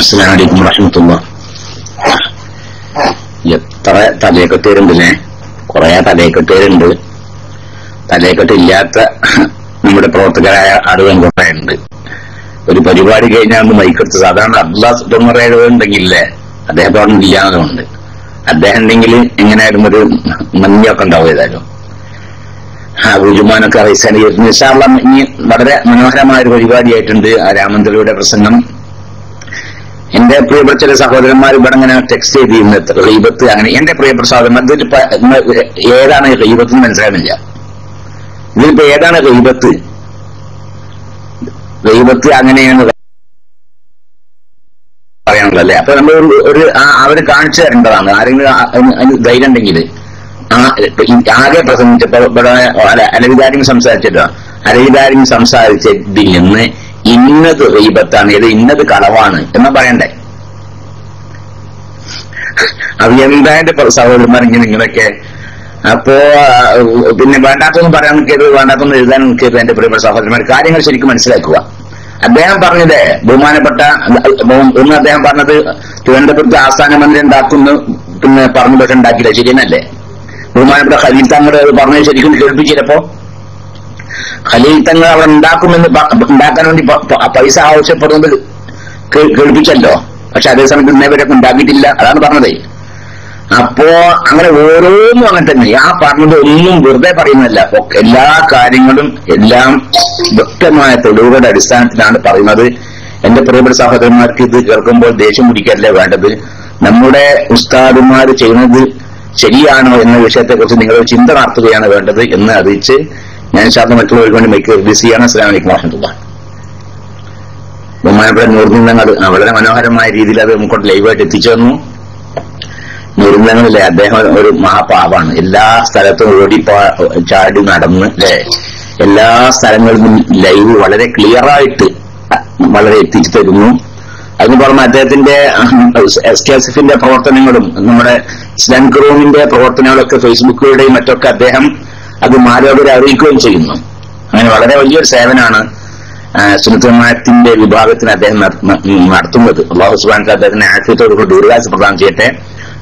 അസ്സലാമു അലൈക്കും വറഹ്മത്തുള്ളാഹി. എത്ര തലയെക്കെട്ടേരുണ്ടല്ലേ, കുറെ തലയെക്കെട്ടേരുണ്ട്. തലയെക്കെട്ടില്ലാത്ത നമ്മുടെ പ്രവർത്തകരായ ആളുകൾ കുറെ ഉണ്ട്. ഒരു പരിപാടി കഴിഞ്ഞാൽ ഒന്ന് മൈക്കെടുത്ത് സാധാരണ അബ്ദുല്ലാഹ് ഉണ്ടെങ്കിലേ അദ്ദേഹം പറഞ്ഞില്ലാന്നതുകൊണ്ട് അദ്ദേഹം ഉണ്ടെങ്കിൽ എങ്ങനെയായാലും ഒരു മഞ്ഞൊക്കെ ഉണ്ടാവും. ഏതായാലും ബുജുമാനൊക്കെ അറിയിച്ചാൽ ഇനി വളരെ മനോഹരമായ ഒരു പരിപാടിയായിട്ടുണ്ട് ആ രാമന്തരയുടെ പ്രസംഗം. എന്റെ പ്രിയപ്പെട്ട ചില സഹോദരന്മാർ ഇവിടെ ഇങ്ങനെ ടെക്സ്റ്റ് ചെയ്തിരുന്നു ഗീബത്ത്. അങ്ങനെ എന്റെ പ്രിയപ്പെട്ട സഹോദരന്മാർ ഏതാണ് ഗീബത്ത് എന്ന് മനസ്സിലാകുന്നില്ല. ഇതിലിപ്പോ ഏതാണ് ഗീബത്ത്? ഗീബത്ത് അങ്ങനെയാണ് പറയാനുള്ളല്ലേ. അപ്പൊ നമ്മൾ ഒരു അവര് കാണിച്ചു തരേണ്ടതാണ്. ആരെങ്കിലും അതിന് ധൈര്യം ഉണ്ടെങ്കിൽ ആകെ പ്രസംഗിച്ചപ്പോ ഇവിടെ അലവിദാരിയും സംസാരിച്ചിട്ടോ, അലവിദാരിയും സംസാരിച്ചതിൽ നിന്ന് ഇന്നത് ഗീബത്താണ്, ഇത് ഇന്നത് കളവാണ് എന്നാ പറയണ്ടേ. അത് എന്താന്റെ സഹോദരന്മാർ ഇങ്ങനെയൊക്കെ. അപ്പോ പിന്നെ വേണ്ടാത്തൊന്നും പറയാൻ നിൽക്കരുത്, വേണ്ടാത്തൊന്നും എഴുതാൻ നിൽക്കരുത്. എന്റെ പ്രിയപ്പെട്ട സഹോദരന്മാർ, കാര്യങ്ങൾ ശരിക്കും മനസ്സിലാക്കുക. അദ്ദേഹം പറഞ്ഞത് ബഹുമാനപ്പെട്ട ഒന്ന് അദ്ദേഹം പറഞ്ഞത് തിരുവനന്തപുരത്ത് ആസ്ഥാന മന്ത്രി ഉണ്ടാക്കുന്നു പിന്നെ പറഞ്ഞു, പക്ഷെ ഉണ്ടാക്കില്ല. ശരിയെന്നല്ലേ? ബഹുമാനപ്പെട്ട ഖലീൽ തങ്ങൾ പറഞ്ഞത് ശരിക്കും കേൾപ്പിച്ചില്ലപ്പോ. ഖലീൽ തങ്ങൾ അവിടെ ഉണ്ടാക്കാൻ വേണ്ടി പൈസ ആവശ്യപ്പെടുന്നത് കേൾപ്പിച്ചല്ലോ. പക്ഷെ അതേസമയത്ത് ഇന്നേവരൊക്കെ ഉണ്ടാക്കിയിട്ടില്ല. അതാണ് പറഞ്ഞത്. അപ്പോ അങ്ങനെ ഓരോന്നും അങ്ങനെ തന്നെ. ആ പറഞ്ഞത് ഒന്നും വെറുതെ പറയുന്നതല്ല. എല്ലാ കാര്യങ്ങളും എല്ലാം വ്യക്തമായ തെളിവുകളുടെ അടിസ്ഥാനത്തിലാണ് പറയുന്നത്. എന്റെ പ്രിയപ്പെട്ട സഹോദരന്മാർക്ക് ഇത് കേൾക്കുമ്പോൾ ദേഷ്യം പിടിക്കല്ലേ വേണ്ടത്. നമ്മുടെ ഉസ്താദുമാർ ചെയ്യുന്നത് ശരിയാണോ എന്ന വിഷയത്തെക്കുറിച്ച് നിങ്ങളൊരു ചിന്ത നടത്തുകയാണ് വേണ്ടത് എന്ന് അറിയിച്ച് ഞാൻ ശാസ്ത്രം മറ്റുള്ളവർക്ക് വേണ്ടി മൈക്ക് റിലീസ് ചെയ്യാണ്. അസ്സലാമു അലൈക്കും വറഹ്മത്തുള്ളാഹി. ബഹുമാനപ്പെട്ട നൂറുദ്ദീൻ വളരെ മനോഹരമായ രീതിയിൽ അത് നമുക്കൊണ്ട് ലൈവായിട്ട് എത്തിച്ചു തന്നു. നൂറുദ്ദീനിലെ അദ്ദേഹം ഒരു മഹാപാവാണ്. എല്ലാ സ്ഥലത്തും ഓടി ചാടി നടന്ന് എല്ലാ സ്ഥലങ്ങളിലും ലൈവ് വളരെ ക്ലിയറായിട്ട് വളരെ എത്തിച്ചു തരുന്നു. അതിന് പുറമെ അദ്ദേഹത്തിന്റെ എസ്കെഎസ്എഫിന്റെ പ്രവർത്തനങ്ങളും നമ്മുടെ ഇസ്ലാം ഗ്രൂമിന്റെ പ്രവർത്തനങ്ങളൊക്കെ ഫേസ്ബുക്കിലൂടെയും മറ്റൊക്കെ അദ്ദേഹം അത് മാലോകരെ അറിയിക്കുകയും ചെയ്യുന്നു. അങ്ങനെ വളരെ വലിയൊരു സേവനമാണ് സുന്നത്ത് ജമാഅത്തിന്റെ വിഭാഗത്തിന് അദ്ദേഹം നടത്തുന്നത്. അല്ലാഹു സുബ്ഹാനഹു വ തആല അദ്ദേഹത്തിന് ആഫിയത്തോടുകൂടി ദീർഘായുസ്സ് പ്രദാനം ചെയ്യട്ടെ.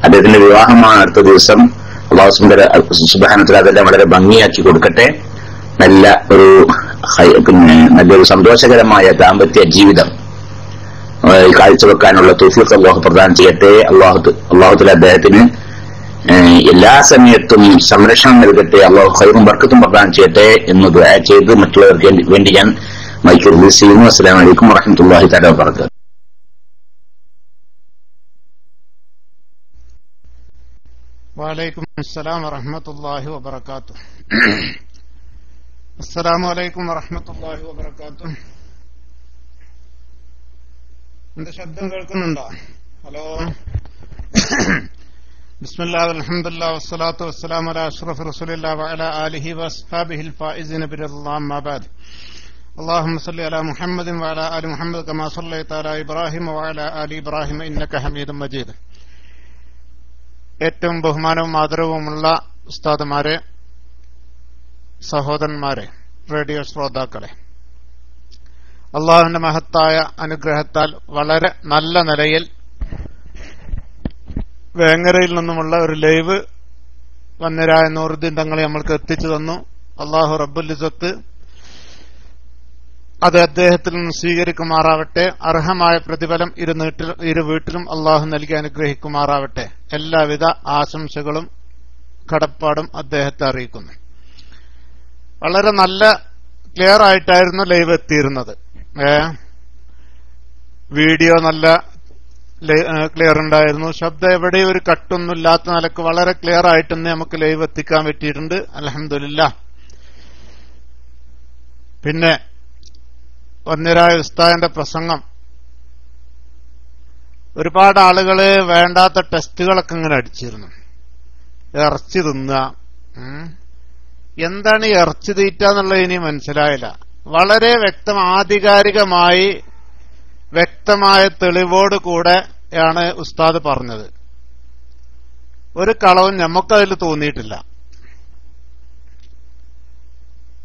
അദ്ദേഹത്തിന്റെ വിവാഹമാണ് അടുത്ത ദിവസം. അല്ലാഹു സുബ്ഹാനഹു വ തആല അതെല്ലാം വളരെ ഭംഗിയാക്കി കൊടുക്കട്ടെ. നല്ല ഒരു പിന്നെ നല്ലൊരു സന്തോഷകരമായ ദാമ്പത്യ ജീവിതം കാഴ്ചവെക്കാനുള്ള തൗഫീഖ് അല്ലാഹു പ്രദാനം ചെയ്യട്ടെ. അല്ലാഹു തആല അദ്ദേഹത്തിന് എല്ലാ സമയത്തും സംരക്ഷണം നൽകട്ടെ. അല്ലാഹു ഖൈറും ബർക്കത്തും പ്രദാനം ചെയ്യട്ടെ എന്ന് ദുആ ചെയ്ത് മറ്റുള്ളവർക്ക് വേണ്ടി ഞാൻ മൈക്ക് റിലീസ് ചെയ്യുന്നു. അസ്സലാമു അലൈക്കും വറഹ്മത്തുള്ളാഹി തആല വബറകാതുഹു. വഅലൈക്കും അസ്സലാം വറഹ്മത്തുള്ളാഹി വബറകാതുഹു. അസ്സലാമു അലൈക്കും വറഹ്മത്തുള്ളാഹി വബറകാതുഹു. എന്റെ ശബ്ദം കേൾക്കുന്നുണ്ടോ? ഹലോ. ബിസ്മില്ലാഹി വൽഹംദുലില്ലാഹി വസ്സലാത്തു വസ്സലാമു അലാ അഷ്റഫി റസൂലില്ലാഹി വഅലാ ആലിഹി വഅസ്ഹാബിഹിൽ ഫായിസീന ബിറല്ലാഹി അമ്മാ ബഅദ്. اللهم صل على محمد وعلى آل محمد كما صليت على إبراهيم وعلى آل إبراهيم إنك حميد مجيد. ഏറ്റവും ബഹുമാനവും ആദരവുമുള്ള ഉസ്താദുമാരെ, സഹോദരന്മാരെ, റേഡിയോ ശ്രോതാക്കളെ, അള്ളാഹുവിന്റെ മഹത്തായ അനുഗ്രഹത്താൽ വളരെ നല്ല നിലയിൽ വേങ്ങരയിൽ നിന്നുമുള്ള ഒരു ലൈവ് വന്നരായ നൂറുദ്ദീൻ തങ്ങളെ നമ്മൾക്ക് എത്തിച്ചു തന്നു. അള്ളാഹു റബ്ബുൽ ഇസ്സത്ത് അത് അദ്ദേഹത്തിൽ നിന്ന് സ്വീകരിക്കുമാറാവട്ടെ. അർഹമായ പ്രതിഫലം ഇരു വീട്ടിലും അള്ളാഹു നൽകി അനുഗ്രഹിക്കുമാറാവട്ടെ. എല്ലാവിധ ആശംസകളും കടപ്പാടും അദ്ദേഹത്തെ അറിയിക്കുന്നു. വളരെ നല്ല ക്ലിയർ ആയിട്ടായിരുന്നു ലൈവ് എത്തിയിരുന്നത്. വീഡിയോ നല്ല ക്ലിയർ ഉണ്ടായിരുന്നു. ശബ്ദം എവിടെയും ഒരു കട്ടൊന്നുമില്ലാത്ത നിലക്ക് വളരെ ക്ലിയർ ആയിട്ടൊന്ന് നമുക്ക് ലൈവ് എത്തിക്കാൻ പറ്റിയിട്ടുണ്ട്. അൽഹംദുലില്ലാഹ്. പിന്നെ വന്യരായ ഉസ്താദിന്റെ പ്രസംഗം, ഒരുപാട് ആളുകള് വേണ്ടാത്ത ടെസ്റ്റുകളൊക്കെ ഇങ്ങനെ അടിച്ചിരുന്നു. ഇറച്ചി തിന്നുക, എന്താണ് ഈ ഇറച്ചി തീറ്റ എന്നുള്ളത് ഇനി മനസ്സിലായില്ല. വളരെ ആധികാരികമായി വ്യക്തമായ തെളിവോട് കൂടെയാണ് ഉസ്താദ് പറഞ്ഞത്. ഒരു കളവും നമുക്കതിൽ തോന്നിയിട്ടില്ല.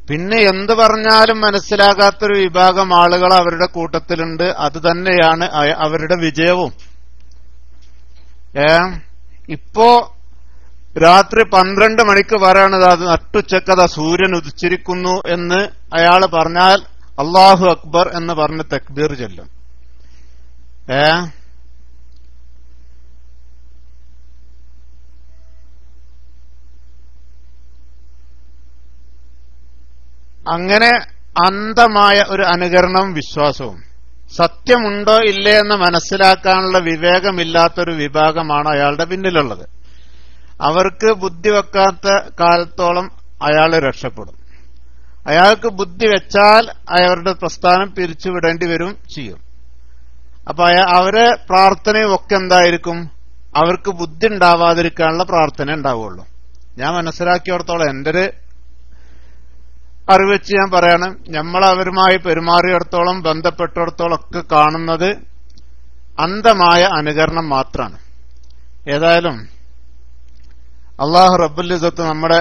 പിന്നെ എന്ത് പറഞ്ഞാലും മനസ്സിലാകാത്തൊരു വിഭാഗം ആളുകൾ അവരുടെ കൂട്ടത്തിലുണ്ട്. അത് തന്നെയാണ് അവരുടെ വിജയവും. ഇപ്പോ രാത്രി 12 മണിക്ക് പറയണത് അത് നട്ടുച്ചക്കഥ സൂര്യൻ ഉദിച്ചിരിക്കുന്നു എന്ന് അയാൾ പറഞ്ഞാൽ അല്ലാഹു അക്ബർ എന്ന് പറഞ്ഞ് തക്ബീർ ചൊല്ലും. അങ്ങനെ അന്ധമായ ഒരു അനുകരണവും വിശ്വാസവും, സത്യമുണ്ടോ ഇല്ലേ എന്ന് മനസ്സിലാക്കാനുള്ള വിവേകമില്ലാത്തൊരു വിഭാഗമാണ് അയാളുടെ പിന്നിലുള്ളത്. അവർക്ക് ബുദ്ധി വെക്കാത്ത കാലത്തോളം അയാൾ രക്ഷപ്പെടും. അയാൾക്ക് ബുദ്ധി വെച്ചാൽ അവരുടെ പ്രസ്ഥാനം പിരിച്ചുവിടേണ്ടി വരും ചെയ്യും. അപ്പൊ അവരെ പ്രാർത്ഥനയും ഒക്കെ എന്തായിരിക്കും? അവർക്ക് ബുദ്ധി ഉണ്ടാവാതിരിക്കാനുള്ള പ്രാർത്ഥന ഉണ്ടാവുള്ളൂ. ഞാൻ മനസ്സിലാക്കിയിടത്തോളം, എന്റെ ഒരു അറിവ് വെച്ച് ഞാൻ പറയണം, നമ്മൾ അവരുമായി പെരുമാറിയിടത്തോളം ബന്ധപ്പെട്ടിടത്തോളം ഒക്കെ കാണുന്നത് അന്ധമായ അനുകരണം മാത്രമാണ്. ഏതായാലും അല്ലാഹു റബ്ബുൽ ഇസ്സത്ത് നമ്മുടെ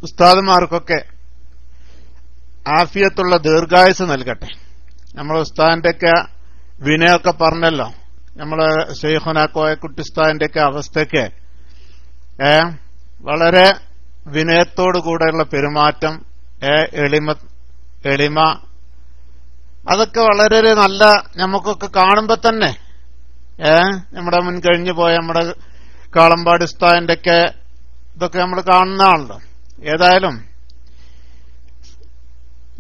ഉസ്താദുമാർക്കൊക്കെ ആഫിയത്തുള്ള ദീർഘായുസ് നൽകട്ടെ. നമ്മളെ ഉസ്താദിന്റെയൊക്കെ വിനയൊക്കെ പറഞ്ഞല്ലോ, നമ്മളെ ശൈഖുനാ കോയക്കുട്ടി ഉസ്താദിന്റെയൊക്കെ അവസ്ഥയൊക്കെ വളരെ വിനയത്തോടു കൂടെയുള്ള പെരുമാറ്റം, എളിമ, അതൊക്കെ വളരെ നല്ല, നമുക്കൊക്കെ കാണുമ്പോ തന്നെ നമ്മുടെ മുൻ കഴിഞ്ഞു പോയ നമ്മുടെ കാളമ്പാടി ഉസ്താദിന്റെ ഒക്കെ ഇതൊക്കെ നമ്മൾ കാണുന്നതാണല്ലോ. ഏതായാലും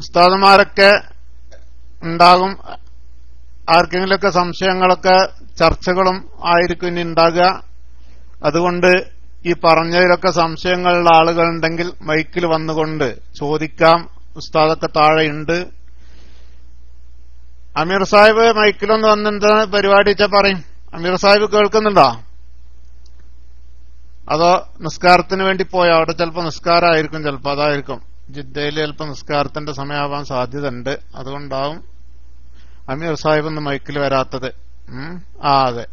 ഉസ്താദുമാരൊക്കെ ഉണ്ടാകും, ആർക്കെങ്കിലുമൊക്കെ സംശയങ്ങളൊക്കെ ചർച്ചകളും ആയിരിക്കും ഇനി ഉണ്ടാകുക. അതുകൊണ്ട് ഈ പറഞ്ഞതിലൊക്കെ സംശയങ്ങളുള്ള ആളുകളുണ്ടെങ്കിൽ മൈക്കിൽ വന്നുകൊണ്ട് ചോദിക്കാം. ഉസ്താദൊക്കെ താഴെയുണ്ട്. അമീർ സാഹിബ് മൈക്കിലൊന്ന് വന്ന് എന്താ പരിപാടി വെച്ചാ പറയും. അമീർ സാഹിബ് കേൾക്കുന്നുണ്ടോ? അതോ നിസ്കാരത്തിന് വേണ്ടി പോയോ? അവിടെ ചിലപ്പോ നിസ്കാരമായിരിക്കും, ചിലപ്പോ അതായിരിക്കും. ജിദ്ദയിൽ ചിലപ്പോ നിസ്കാരത്തിന്റെ സമയമാവാൻ സാധ്യത ഉണ്ട്. അതുകൊണ്ടാവും അമീർ സാഹിബ് ഒന്ന് മൈക്കിൽ വരാത്തത്. അതെ,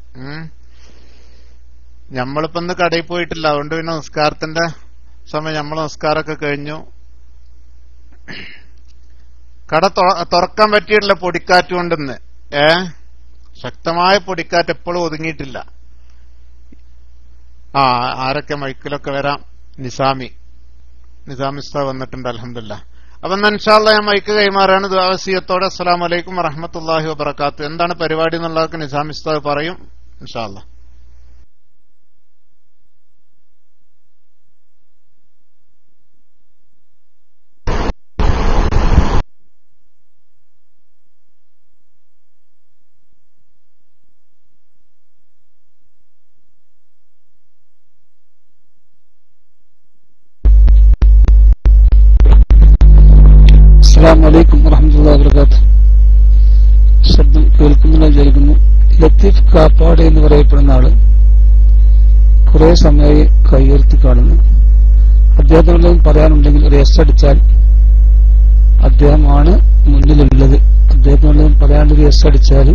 നമ്മളിപ്പോ ഇന്ന് കടയിൽ പോയിട്ടില്ല, അതുകൊണ്ട് പിന്നെ നിസ്കാരത്തിന്റെ സമയം, നമ്മളെ നിസ്കാരമൊക്കെ കഴിഞ്ഞു. കട തുറക്കാൻ പറ്റിയിട്ടില്ല പൊടിക്കാറ്റ് കൊണ്ടിന്ന്. ശക്തമായ പൊടിക്കാറ്റ് എപ്പോഴും ഒതുങ്ങിയിട്ടില്ല. ആരൊക്കെ മൈക്കിലൊക്കെ വരാം. നിസാമി ഉസ്താദ് വന്നിട്ടുണ്ട്, അൽഹംദുലില്ലാ. അപ്പൊ ഇൻഷാ അല്ലാഹ് ഞാൻ മൈക്ക് കൈമാറാണ് ദുആവസിയത്തോടെ. അസ്സലാമു അലൈക്കും വറഹ്മത്തുള്ളാഹി വബറകാതുഹു. എന്താണ് പരിപാടി എന്നുള്ളതൊക്കെ നിസാമി ഉസ്താദ് പറയും ഇൻഷാ അല്ലാഹ്. അസ്സലാമു അലൈക്കും വറഹ്മത്തുള്ളാഹി വബറകാതുഹു. ശബ്ദം കേൾക്കുമെന്ന് വിചാരിക്കുന്നു. ലത്തീഫ് കാപ്പാട് എന്ന് പറയപ്പെടുന്ന ആള് കുറെ സമയമായി കൈയുയർത്തി കാണുന്നു. അദ്ദേഹത്തിനുള്ളതും പറയാനുണ്ടെങ്കിൽ ഒരു എസ് അടിച്ചാൽ അദ്ദേഹമാണ് മുന്നിലുള്ളത്. അദ്ദേഹത്തിനുള്ളതും പറയാനൊരു എസ് അടിച്ചാൽ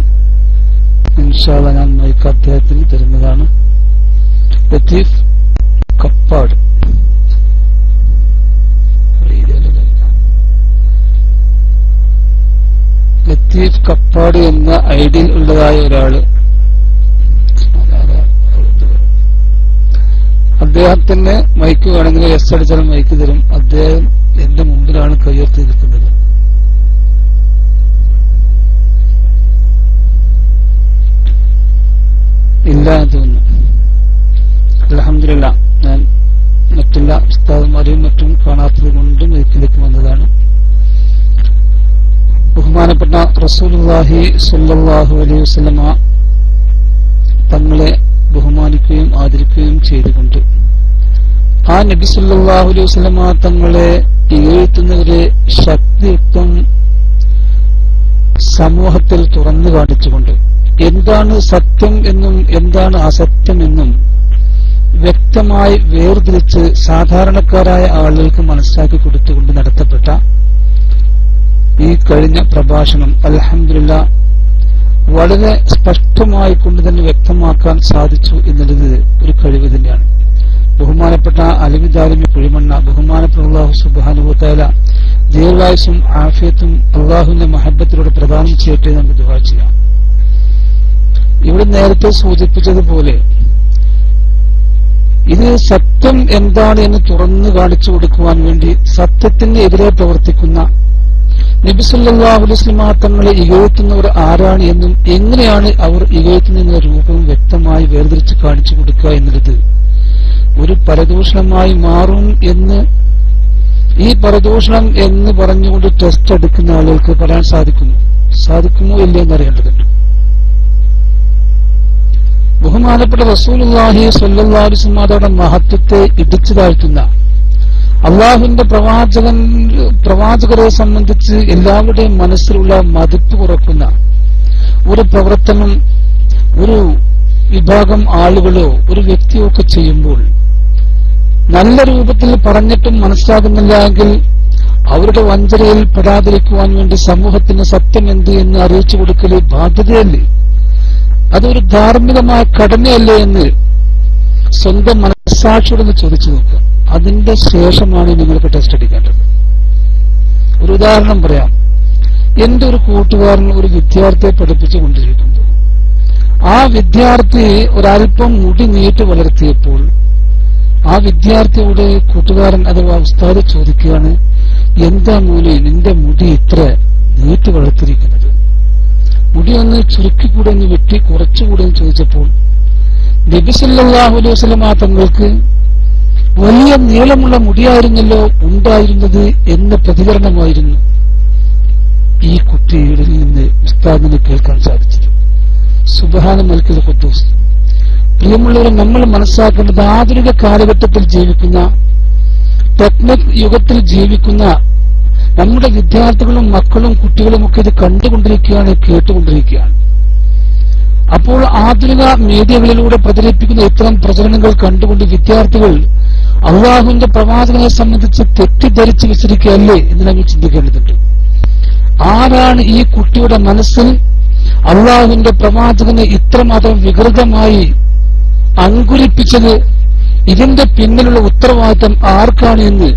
ഇൻഷാ അല്ലാഹ് ഞാൻ മൈക്ക് അദ്ദേഹത്തിന് തരുന്നതാണ്. ലത്തീഫ് കപ്പാട്. ലത്തീഫ് കപ്പാട് എന്ന ഐഡിയിൽ ഉള്ളതായ ഒരാള്, അദ്ദേഹത്തിന് മൈക്ക് വേണമെങ്കിൽ എസ് അടിച്ചാൽ മൈക്ക് തരും. അദ്ദേഹം എന്റെ മുമ്പിലാണ് കയ്യുയർത്തി നിൽക്കുന്നത്. ഇല്ല എന്ന് തോന്നുന്നു. അൽഹംദുലില്ലാ, ഞാൻ മറ്റുള്ള ഉസ്താദുമാരെയും മറ്റും കാണാത്തത് കൊണ്ട് മൈക്കിലേക്ക് വന്നതാണ്. ബഹുമാനപ്പെട്ട റസൂലുള്ളാഹി സ്വല്ലല്ലാഹു അലൈഹി വസല്ലമ തങ്ങളെ ബഹുമാനിക്കുകയും ആദരിക്കുകയും ചെയ്തുകൊണ്ട് ആ നബി സല്ലല്ലാഹു അലൈഹി വസല്ലമ തങ്ങളെ ഇകഴ്ത്തുന്നവരെ ശക്തിയുക്തം സമൂഹത്തിൽ തുറന്നു കാണിച്ചുകൊണ്ട് എന്താണ് സത്യം എന്നും എന്താണ് അസത്യം എന്നും വ്യക്തമായി വേർതിരിച്ച് സാധാരണക്കാരായ ആളുകൾക്ക് മനസ്സിലാക്കി കൊടുത്തുകൊണ്ട് നടത്തപ്പെട്ട ഈ കഴിഞ്ഞ പ്രഭാഷണം അൽഹംദുലില്ലാ വളരെ സ്പഷ്ടമായി കൊണ്ട് തന്നെ വ്യക്തമാക്കാൻ സാധിച്ചു എന്നുള്ളത് ഒരു കഴിവ് തന്നെയാണ്. ബഹുമാനപ്പെട്ട അലിമിദാലിമി കുഴിമണ്ണ, ബഹുമാനപ്പെട്ട അല്ലാഹു സുബ്ഹാനഹു വ തആല ദീർഘായുസ്സും ആഫിയത്തും അള്ളാഹുവിന്റെ മഹബത്തിലൂടെ പ്രദാനം ചെയ്യട്ടെ നമുക്ക് ദുആ ചെയ്യാം. ഇവിടെ നേരത്തെ സൂചിപ്പിച്ചതുപോലെ ഇത് സത്യം എന്താണ് എന്ന് തുറന്നു കാണിച്ചു കൊടുക്കുവാൻ വേണ്ടി സത്യത്തിന് എതിരെ പ്രവർത്തിക്കുന്ന നബി സല്ലല്ലാഹു അലൈഹി വസല്ലം തങ്ങളെ ഇകഴ്ത്തുന്നവർ ആരാണ് എന്നും എങ്ങനെയാണ് അവർ ഇകഴ്ത്തുന്ന രൂപവും വ്യക്തമായി വേർതിരിച്ച് കാണിച്ചു കൊടുക്കുക എന്നുള്ളത് ഒരു പരദൂഷണമായി മാറും എന്ന് ഈ പരദൂഷണം എന്ന് പറഞ്ഞുകൊണ്ട് ടെസ്റ്റ് എടുക്കുന്ന ആളുകൾക്ക് പറയാൻ സാധിക്കുമോ ഇല്ലേ എന്നറിയേണ്ടതുണ്ട്. ബഹുമാനപ്പെട്ട റസൂലുള്ളാഹി സ്വല്ലല്ലാഹു അലൈഹി വസല്ലം തങ്ങളുടെ മഹത്വത്തെ ഇടിച്ചു താഴ്ത്തുന്ന അള്ളാഹുവിന്റെ പ്രവാചകരെ സംബന്ധിച്ച് എല്ലാവരുടെയും മനസ്സിലുള്ള മതിപ്പ് കുറക്കുന്ന ഒരു പ്രവർത്തനം ഒരു വിഭാഗം ആളുകളോ ഒരു വ്യക്തിയോ ഒക്കെ ചെയ്യുമ്പോൾ നല്ല രൂപത്തിൽ പറഞ്ഞിട്ടും മനസ്സിലാകുന്നില്ല എങ്കിൽ അവരുടെ വഞ്ചനയിൽ പെടാതിരിക്കുവാൻ വേണ്ടി സമൂഹത്തിന് സത്യം എന്ത് എന്ന് അറിയിച്ചു കൊടുക്കൽ ബാധ്യതയല്ലേ? അതൊരു ധാർമ്മികമായ കടമയല്ലേ എന്ന് സ്വന്തം മനസ്സാക്ഷിയോടൊന്ന് ചോദിച്ചു നോക്കുക. അതിന്റെ ശേഷമാണ് നിങ്ങൾക്ക് ടെസ്റ്റ് എടുക്കേണ്ടത്. ഒരു ഉദാഹരണം പറയാം. എന്റെ ഒരു കൂട്ടുകാരൻ ഒരു വിദ്യാർത്ഥിയെ പഠിപ്പിച്ചുകൊണ്ടിരിക്കുന്നു. ആ വിദ്യാർത്ഥി ഒരൽപ്പം മുടി നീട്ടി വളർത്തിയപ്പോൾ ആ വിദ്യാർത്ഥിയോട് കൂട്ടുകാരൻ അഥവാ ഉസ്താദ് ചോദിക്കുകയാണ്, എന്താ മോനെ നിന്റെ മുടി ഇത്ര നീട്ടി വളർത്തിയിരിക്കുന്നത്? മുടി ഒന്ന് ചുരുക്കിക്കൂടെ ഒന്ന് വെട്ടി കുറച്ചുകൂടെ എന്ന് ചോദിച്ചപ്പോൾ നബി സല്ലല്ലാഹു അലൈഹി വസല്ലം തങ്ങൾക്ക് വലിയ നീളമുള്ള മുടിയായിരുന്നല്ലോ ഉണ്ടായിരുന്നത് എന്ന പ്രതികരണമായിരുന്നു ഈ കുട്ടിയുടെ നിന്ന് ഉസ്താദിന് കേൾക്കാൻ സാധിച്ചത്. സുബ്ഹാന മൽക്കിൽ ഖുദ്ദൂസ്. പ്രിയമുള്ളവരെ, നമ്മൾ മനസ്സിലാക്കേണ്ടത് ആധുനിക കാലഘട്ടത്തിൽ ജീവിക്കുന്ന ടെക്നിക് യുഗത്തിൽ ജീവിക്കുന്ന നമ്മുടെ വിദ്യാർത്ഥികളും മക്കളും കുട്ടികളും ഒക്കെ ഇത് കണ്ടുകൊണ്ടിരിക്കുകയാണ്, കേട്ടുകൊണ്ടിരിക്കുകയാണ്. അപ്പോൾ ആധുനിക മീഡിയകളിലൂടെ പ്രചരിപ്പിക്കുന്ന ഇത്തരം പ്രചരണങ്ങൾ കണ്ടുകൊണ്ട് വിദ്യാർത്ഥികൾ അള്ളാഹുവിന്റെ പ്രവാചകനെ സംബന്ധിച്ച് തെറ്റിദ്ധരിച്ച് വിചരിക്കുകയല്ലേ എന്ന് നമ്മൾ ചിന്തിക്കേണ്ടതുണ്ട്. ആരാണ് ഈ കുട്ടിയുടെ മനസ്സിൽ അള്ളാഹുവിന്റെ പ്രവാചകനെ ഇത്രമാത്രം വികൃതമായി അങ്കുരിപ്പിച്ചത്? ഇതിന്റെ പിന്നിലുള്ള ഉത്തരവാദിത്തം ആർക്കാണ് എന്ന്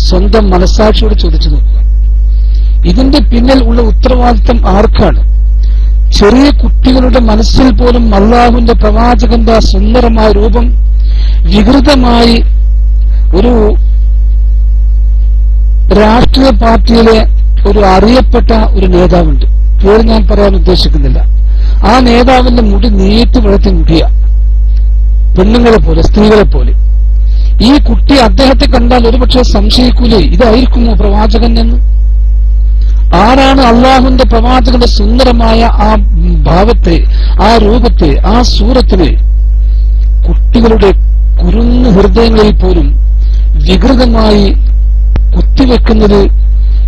സ്വന്തം മനസ്സാക്ഷിയോട് ചോദിച്ചു നോക്കുക. ഇതിന്റെ പിന്നിൽ ഉള്ള ഉത്തരവാദിത്തം ആർക്കാണ്? ചെറിയ കുട്ടികളുടെ മനസ്സിൽ പോലും അല്ലാഹുവിന്റെ പ്രവാചകന്റെ സുന്ദരമായ രൂപം വികൃതമായി ഒരു രാഷ്ട്രീയ പാർട്ടിയിലെ ഒരു അറിയപ്പെട്ട ഒരു നേതാവുണ്ട്, പേര് ഞാൻ പറയാൻ ഉദ്ദേശിക്കുന്നില്ല. ആ നേതാവിന്റെ മുടി നീട്ടി വളർത്തി മുടിയ പെണ്ണുങ്ങളെ പോലെ, സ്ത്രീകളെ പോലെ. ഈ കുട്ടി അദ്ദേഹത്തെ കണ്ടാൽ ഒരുപക്ഷെ സംശയിക്കൂലേ ഇതായിരിക്കുമോ പ്രവാചകൻ എന്ന്? ആരാണ് അള്ളാഹുവിന്റെ പ്രവാചകന്റെ സുന്ദരമായ ആ ഭാവത്തെ, ആ രൂപത്തെ, ആ സൂറത്തിനെ കുട്ടികളുടെ കുരുന്നു ഹൃദയങ്ങളിൽ പോലും വികൃതമായി കുത്തിവെക്കുന്നത്?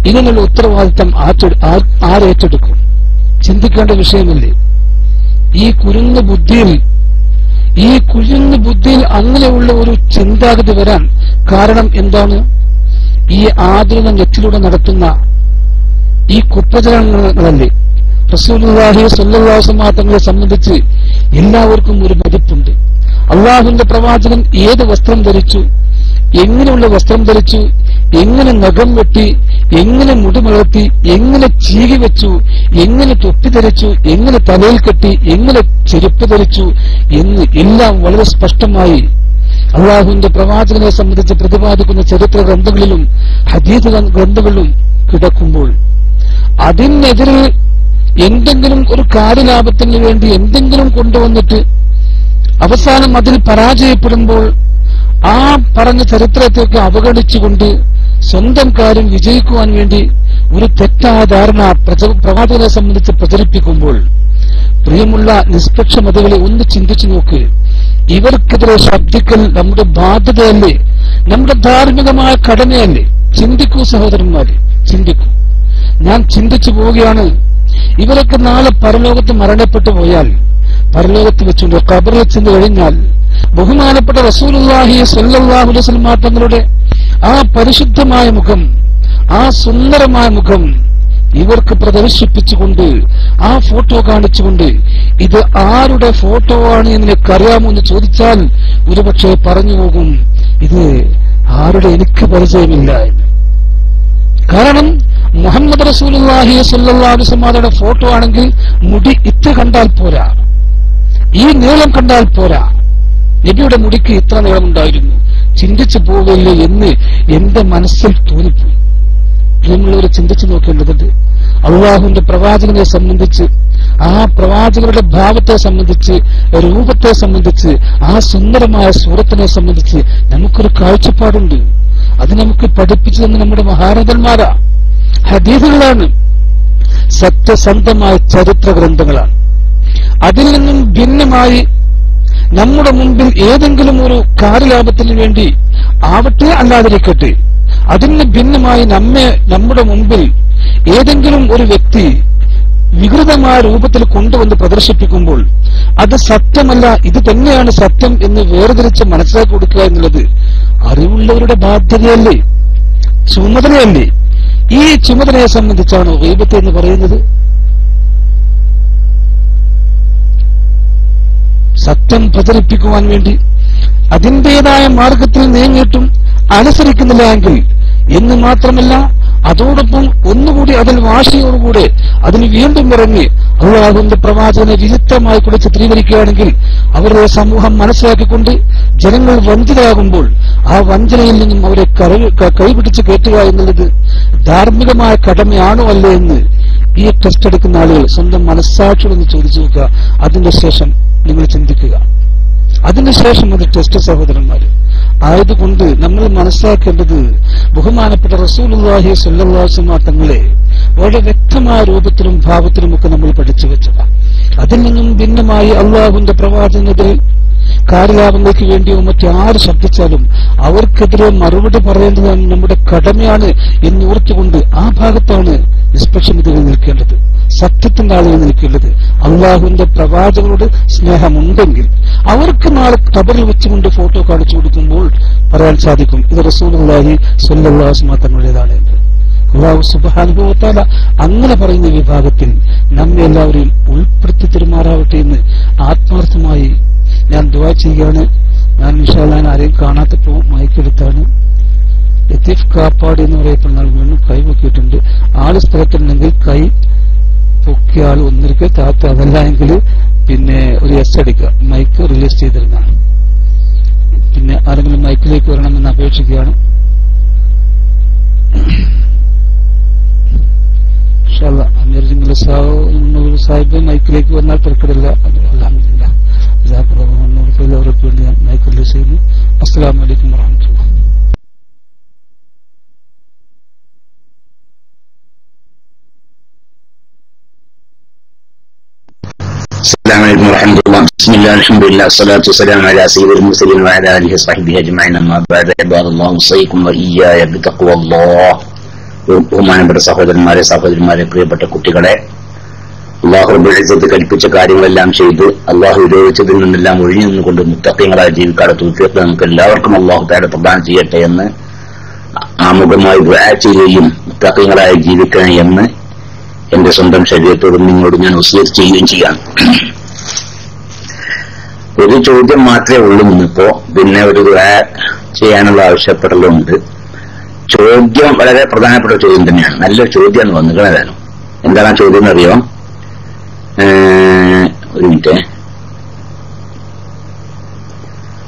ഇതിനുള്ള ഉത്തരവാദിത്തം ആരേറ്റെടുക്കും? ചിന്തിക്കേണ്ട വിഷയമല്ലേ? ഈ കുരുന്നു ബുദ്ധിയിൽ അങ്ങനെയുള്ള ഒരു ചിന്താഗതി വരാൻ കാരണം എന്താണ്? ഈ ആധുനിക നെറ്റിലൂടെ നടത്തുന്ന ഈ കുപ്രചരണങ്ങളല്ലേ? റസൂലുള്ളാഹി സ്വല്ലല്ലാഹു അലൈഹി വസല്ലം തങ്ങളെ സംബന്ധിച്ച് എല്ലാവർക്കും ഒരു മതിപ്പുണ്ട്. അള്ളാഹുവിന്റെ പ്രവാചകൻ ഏത് വസ്ത്രം ധരിച്ചു, എങ്ങനെയുള്ള വസ്ത്രം ധരിച്ചു, എങ്ങനെ നഖം വെട്ടി, എങ്ങനെ മുടി വളർത്തി, എങ്ങനെ ചീകി വെച്ചു, എങ്ങനെ തൊപ്പി ധരിച്ചു, എങ്ങനെ തലയിൽ കെട്ടി, എങ്ങനെ ചെരുപ്പ് ധരിച്ചു എന്ന് എല്ലാം വളരെ സ്പഷ്ടമായി അള്ളാഹുവിന്റെ പ്രവാചകനെ സംബന്ധിച്ച് പ്രതിപാദിക്കുന്ന ചരിത്ര ഗ്രന്ഥങ്ങളിലും ഹദീസ് ഗ്രന്ഥങ്ങളിലും കിടക്കുമ്പോൾ അതിനെതിരെ എന്തെങ്കിലും ഒരു കാര്യലാഭത്തിന് വേണ്ടി എന്തെങ്കിലും കൊണ്ടുവന്നിട്ട് അവസാനം അതിൽ പരാജയപ്പെടുമ്പോൾ ആ പറഞ്ഞ ചരിത്രത്തെയൊക്കെ അവഗണിച്ചുകൊണ്ട് സ്വന്തം കാര്യം വിജയിക്കുവാൻ വേണ്ടി ഒരു തെറ്റായ ധാരണ പ്രവാചകനെ സംബന്ധിച്ച് പ്രചരിപ്പിക്കുമ്പോൾ, പ്രിയമുള്ള നിഷ്പക്ഷമതികളെ ഒന്ന് ചിന്തിച്ചു നോക്ക്. ഇവർക്കെതിരെ ശബ്ദിക്കൽ നമ്മുടെ ബാധ്യതയല്ലേ? നമ്മുടെ ധാർമ്മികമായ കടമയല്ലേ? ചിന്തിക്കൂ സഹോദരന്മാരെ, ചിന്തിക്കൂ. ഞാൻ ചിന്തിച്ചു പോവുകയാണ്, ഇവരൊക്കെ നാളെ പരലോകത്ത് മരണപ്പെട്ടു പോയാൽ, പരലോകത്ത് വെച്ചുകൊണ്ട് ഖബറിൽ ചെന്ന് കഴിഞ്ഞാൽ ബഹുമാനപ്പെട്ട റസൂലുള്ളാഹി സ്വല്ലല്ലാഹു അലൈഹി വസല്ലം തങ്ങളുടെ ആ പരിശുദ്ധമായ മുഖം, ആ സുന്ദരമായ മുഖം ഇവർക്ക് പ്രദർശിപ്പിച്ചുകൊണ്ട് ആ ഫോട്ടോ കാണിച്ചുകൊണ്ട് ഇത് ആരുടെ ഫോട്ടോ ആണ് എന്ന് നിനക്കറിയാമോ എന്ന് ചോദിച്ചാൽ ഒരുപക്ഷെ പറഞ്ഞു പോകും, ഇത് ആരുടെ എനിക്ക് പരിചയമില്ല എന്ന്. കാരണം മുഹമ്മദ് റസൂലുള്ളാഹി സ്വല്ലല്ലാഹു അലൈഹി വസല്ലമയുടെ ഫോട്ടോ ആണെങ്കിൽ മുടി ഇത്ര കണ്ടാൽ പോരാ, ഈ നീളം കണ്ടാൽ പോരാ. നബിയുടെ മുടിക്ക് ഇത്ര നീളമുണ്ടായിരുന്നു, ചിന്തിച്ചു പോവില്ലേ എന്ന് എന്റെ മനസ്സിൽ തോന്നിപ്പോയി. പ്രിയമുള്ളവർ ചിന്തിച്ചു നോക്കേണ്ടതുണ്ട്. അള്ളാഹുവിന്റെ പ്രവാചകനെ സംബന്ധിച്ച്, ആ പ്രവാചകരുടെ ഭാവത്തെ സംബന്ധിച്ച്, രൂപത്തെ സംബന്ധിച്ച്, ആ സുന്ദരമായ സൂറത്തിനെ സംബന്ധിച്ച് നമുക്കൊരു കാഴ്ചപ്പാടുണ്ട്. അത് നമുക്ക് പഠിപ്പിച്ചു തന്ന നമ്മുടെ മഹാരഥന്മാരാ, ഹദീസുകളാണ്, സത്യസന്ധമായ ചരിത്ര ഗ്രന്ഥങ്ങളാണ്. അതിൽ നിന്നും ഭിന്നമായി നമ്മുടെ മുമ്പിൽ ഏതെങ്കിലും ഒരു കാര്യലാഭത്തിന് വേണ്ടി ആവട്ടെ അല്ലാതിരിക്കട്ടെ, അതിന് ഭിന്നമായി നമ്മുടെ മുമ്പിൽ ഏതെങ്കിലും ഒരു വ്യക്തി വികൃതമായ രൂപത്തിൽ കൊണ്ടുവന്ന് പ്രദർശിപ്പിക്കുമ്പോൾ അത് സത്യമല്ല, ഇത് തന്നെയാണ് സത്യം എന്ന് വേർതിരിച്ച് മനസ്സിലാക്കി കൊടുക്കുക എന്നുള്ളത് അറിവുള്ളവരുടെ ബാധ്യതയല്ലേ, ചുമതലയല്ലേ? ഈ ചുമതലയെ സംബന്ധിച്ചാണ് ഗീബത്ത് എന്ന് പറയുന്നത്. സത്യം പ്രചരിപ്പിക്കുവാൻ വേണ്ടി അതിന്റേതായ മാർഗത്തിൽ നീങ്ങിയിട്ടും അനുസരിക്കുന്നില്ല എങ്കിൽ എന്ന് മാത്രമല്ല, അതോടൊപ്പം ഒന്നുകൂടി അതിൽ വാശിയോടുകൂടെ അതിന് വീണ്ടും ഇറങ്ങി അള്ളാഹുവിന്റെ പ്രവാചകനെ വിചിത്രമായി കൂടെ ചിത്രീകരിക്കുകയാണെങ്കിൽ അവരുടെ സമൂഹം മനസ്സിലാക്കിക്കൊണ്ട് ജനങ്ങൾ വഞ്ചിതരാകുമ്പോൾ ആ വഞ്ചനയിൽ നിന്നും അവരെ കൈപിടിച്ച് കയറ്റുക എന്നുള്ളത് ധാർമ്മികമായ കടമയാണോ അല്ലേ എന്ന് ഈ ടെസ്റ്റ് എടുക്കുന്ന ആളുകൾ സ്വന്തം മനസ്സാക്ഷിയോടൊന്ന് ചോദിച്ചു നോക്കുക. അതിന്റെ ശേഷം നിങ്ങൾ ചിന്തിക്കുക. അതിനുശേഷം അത് ടെസ്റ്റ് സഹോദരന്മാര്. ആയതുകൊണ്ട് നമ്മൾ മനസ്സിലാക്കേണ്ടത് ബഹുമാനപ്പെട്ട റസൂലുള്ളാഹി സ്വല്ലല്ലാഹു അലൈഹി വസല്ലം തങ്ങളെ വളരെ വ്യക്തമായ രൂപത്തിലും ഭാവത്തിലുമൊക്കെ നമ്മൾ പഠിച്ചു വെച്ചതാണ്. അതിൽ നിന്നും ഭിന്നമായി അള്ളാഹുവിന്റെ പ്രവാചകനെതിരെ കാര്യലാഭങ്ങൾക്ക് വേണ്ടിയോ മറ്റാര് ശബ്ദിച്ചാലും അവർക്കെതിരെ മറുപടി പറയേണ്ടത് നമ്മുടെ കടമയാണ് എന്ന് ഓർത്തുകൊണ്ട് ആ ഭാഗത്താണ് നിഷ്പക്ഷമതയിൽ നിൽക്കേണ്ടത്, സത്യത്തിന്റെ ആളുകൾ നിൽക്കേണ്ടത്. അള്ളാഹുവിന്റെ പ്രവാചകരോട് സ്നേഹമുണ്ടെങ്കിൽ അവർക്ക് നാളെ ഖബറിൽ വെച്ചുകൊണ്ട് ഫോട്ടോ കാണിച്ചു കൊടുക്കുമ്പോൾ പറയാൻ സാധിക്കും ഇത് റസൂലുള്ളാഹി സ്വല്ലല്ലാഹു അലൈഹി വസല്ലം തങ്ങളുടേതാണ് എന്ന്. അല്ലാഹു സുബ്ഹാനഹു വ തആല അങ്ങനെ പറയുന്ന വിഭാഗത്തിൽ നമ്മെ എല്ലാവരെയും ഉൾപ്പെടുത്തി പെരുമാറാവട്ടെ എന്ന് ആത്മാർത്ഥമായി ഞാൻ ദുആ ചെയ്യുകയാണ്. ഞാൻ ഇൻഷാ അല്ലാഹ് ആരെയും കാണാത്തപ്പോൾ മൈക്കെടുത്താണ്. ലത്തീഫ് കാപ്പാട് എന്ന് പറയപ്പെടുന്ന ആൾ വീണ്ടും കൈ പൊക്കിയിട്ടുണ്ട്. ആള് സ്ഥലത്തുണ്ടെങ്കിൽ കൈ പൊക്കിയ ആൾ ഒന്നിരിക്കൽ താത്ത, അതല്ല എങ്കിൽ പിന്നെ ഒരു എസ് അടിക്കുക. മൈക്ക് റിലീസ് ചെയ്തിരുന്നതാണ്. പിന്നെ ആരെങ്കിലും മൈക്കിലേക്ക് വരണമെന്ന് അപേക്ഷിക്കുകയാണ്. അമീർ സാഹിബ് മൈക്കിലേക്ക് വന്നാൽ തിരക്കിടില്ല. അൽഹംദുലില്ലാഹ് അവർക്ക് വേണ്ടി ഞാൻ മൈക്ക് റിലീസ് ചെയ്യുന്നു. അസ്സലാമു അലൈക്കും വറഹ്മത്തുള്ളാഹി. السلام عليكم ورحمة الله. بسم الله الحمد لله والصلاة والسلام على سيد المرسلين وعلى آله وصحبه أجمعين. أما بعد عباد الله أوصيكم وإياي بتقوى الله. ബഹുമാനപ്പെട്ട സഹോദരന്മാരെ പ്രിയപ്പെട്ട കുട്ടികളെ, അല്ലാഹു റബ്ബുൽ ഇസ്സത്ത് കൽപ്പിച്ച കാര്യങ്ങളെല്ലാം ചെയ്ത് അല്ലാഹു വിരോധിച്ചതിൽ നിന്നെല്ലാം ഒഴിഞ്ഞു നിന്നുകൊണ്ട് മുത്തഖീങ്ങളായി ജീവിക്കാനുള്ള തൗഫീഖ് നമുക്ക് എല്ലാവർക്കും അല്ലാഹു തആല പ്രദാനം ചെയ്യട്ടെ എന്ന് ആമുഖമായി ദുആ ചെയ്യുകയും മുത്തഖീങ്ങളായി ജീവിക്കണം എന്ന് എന്റെ സ്വന്തം ശരീരത്തോടും നിങ്ങളോട് ഞാൻ വസിയത്ത് ചെയ്യുകയും ചെയ്യാം. ഒരു ചോദ്യം മാത്രമേ ഉള്ളൂ ഇന്നിപ്പോ, പിന്നെ ഒരു ദുആ ചെയ്യാനുള്ള ആവശ്യപ്പെടലുണ്ട്. ചോദ്യം വളരെ പ്രധാനപ്പെട്ട ചോദ്യം തന്നെയാണ്, നല്ലൊരു ചോദ്യമാണ് വന്നിരിക്കുന്നതാണ്. എന്താണ് ആ ചോദ്യം എന്നറിയോ? ഒരു മിനിറ്റ്.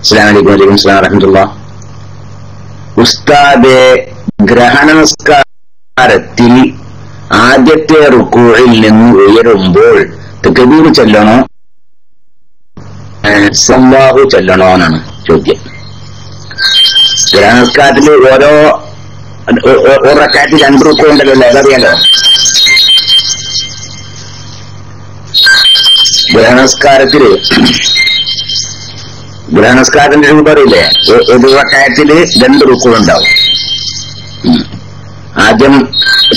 അസ്സലാമു അലൈക്കും. വലൈക്കും അസ്സലാം വറഹ്മത്തുള്ളാഹി. ഉസ്താദെ, ഗ്രഹണ നമസ്കാരത്തിൽ ആദ്യത്തെ റുക്കൂഇൽ നിന്ന് ഉയരുമ്പോൾ തക്ബീർ ചൊല്ലണോ സല്ലാഹു ചൊല്ലണോ എന്നാണ് ചോദ്യം. ഗ്രഹണസ്കാരത്തിൽ ഓരോ റക്അത്തിൽ 2 റുക്കൂ ഉണ്ടല്ലോ, അതറിയാലോ. ഗ്രഹണസ്കാരത്തിന്റെ രൂപം അറിയില്ലേ? ഒരു റക്അത്തില് 2 റുക്കൂ ഉണ്ടാവും. ആദ്യം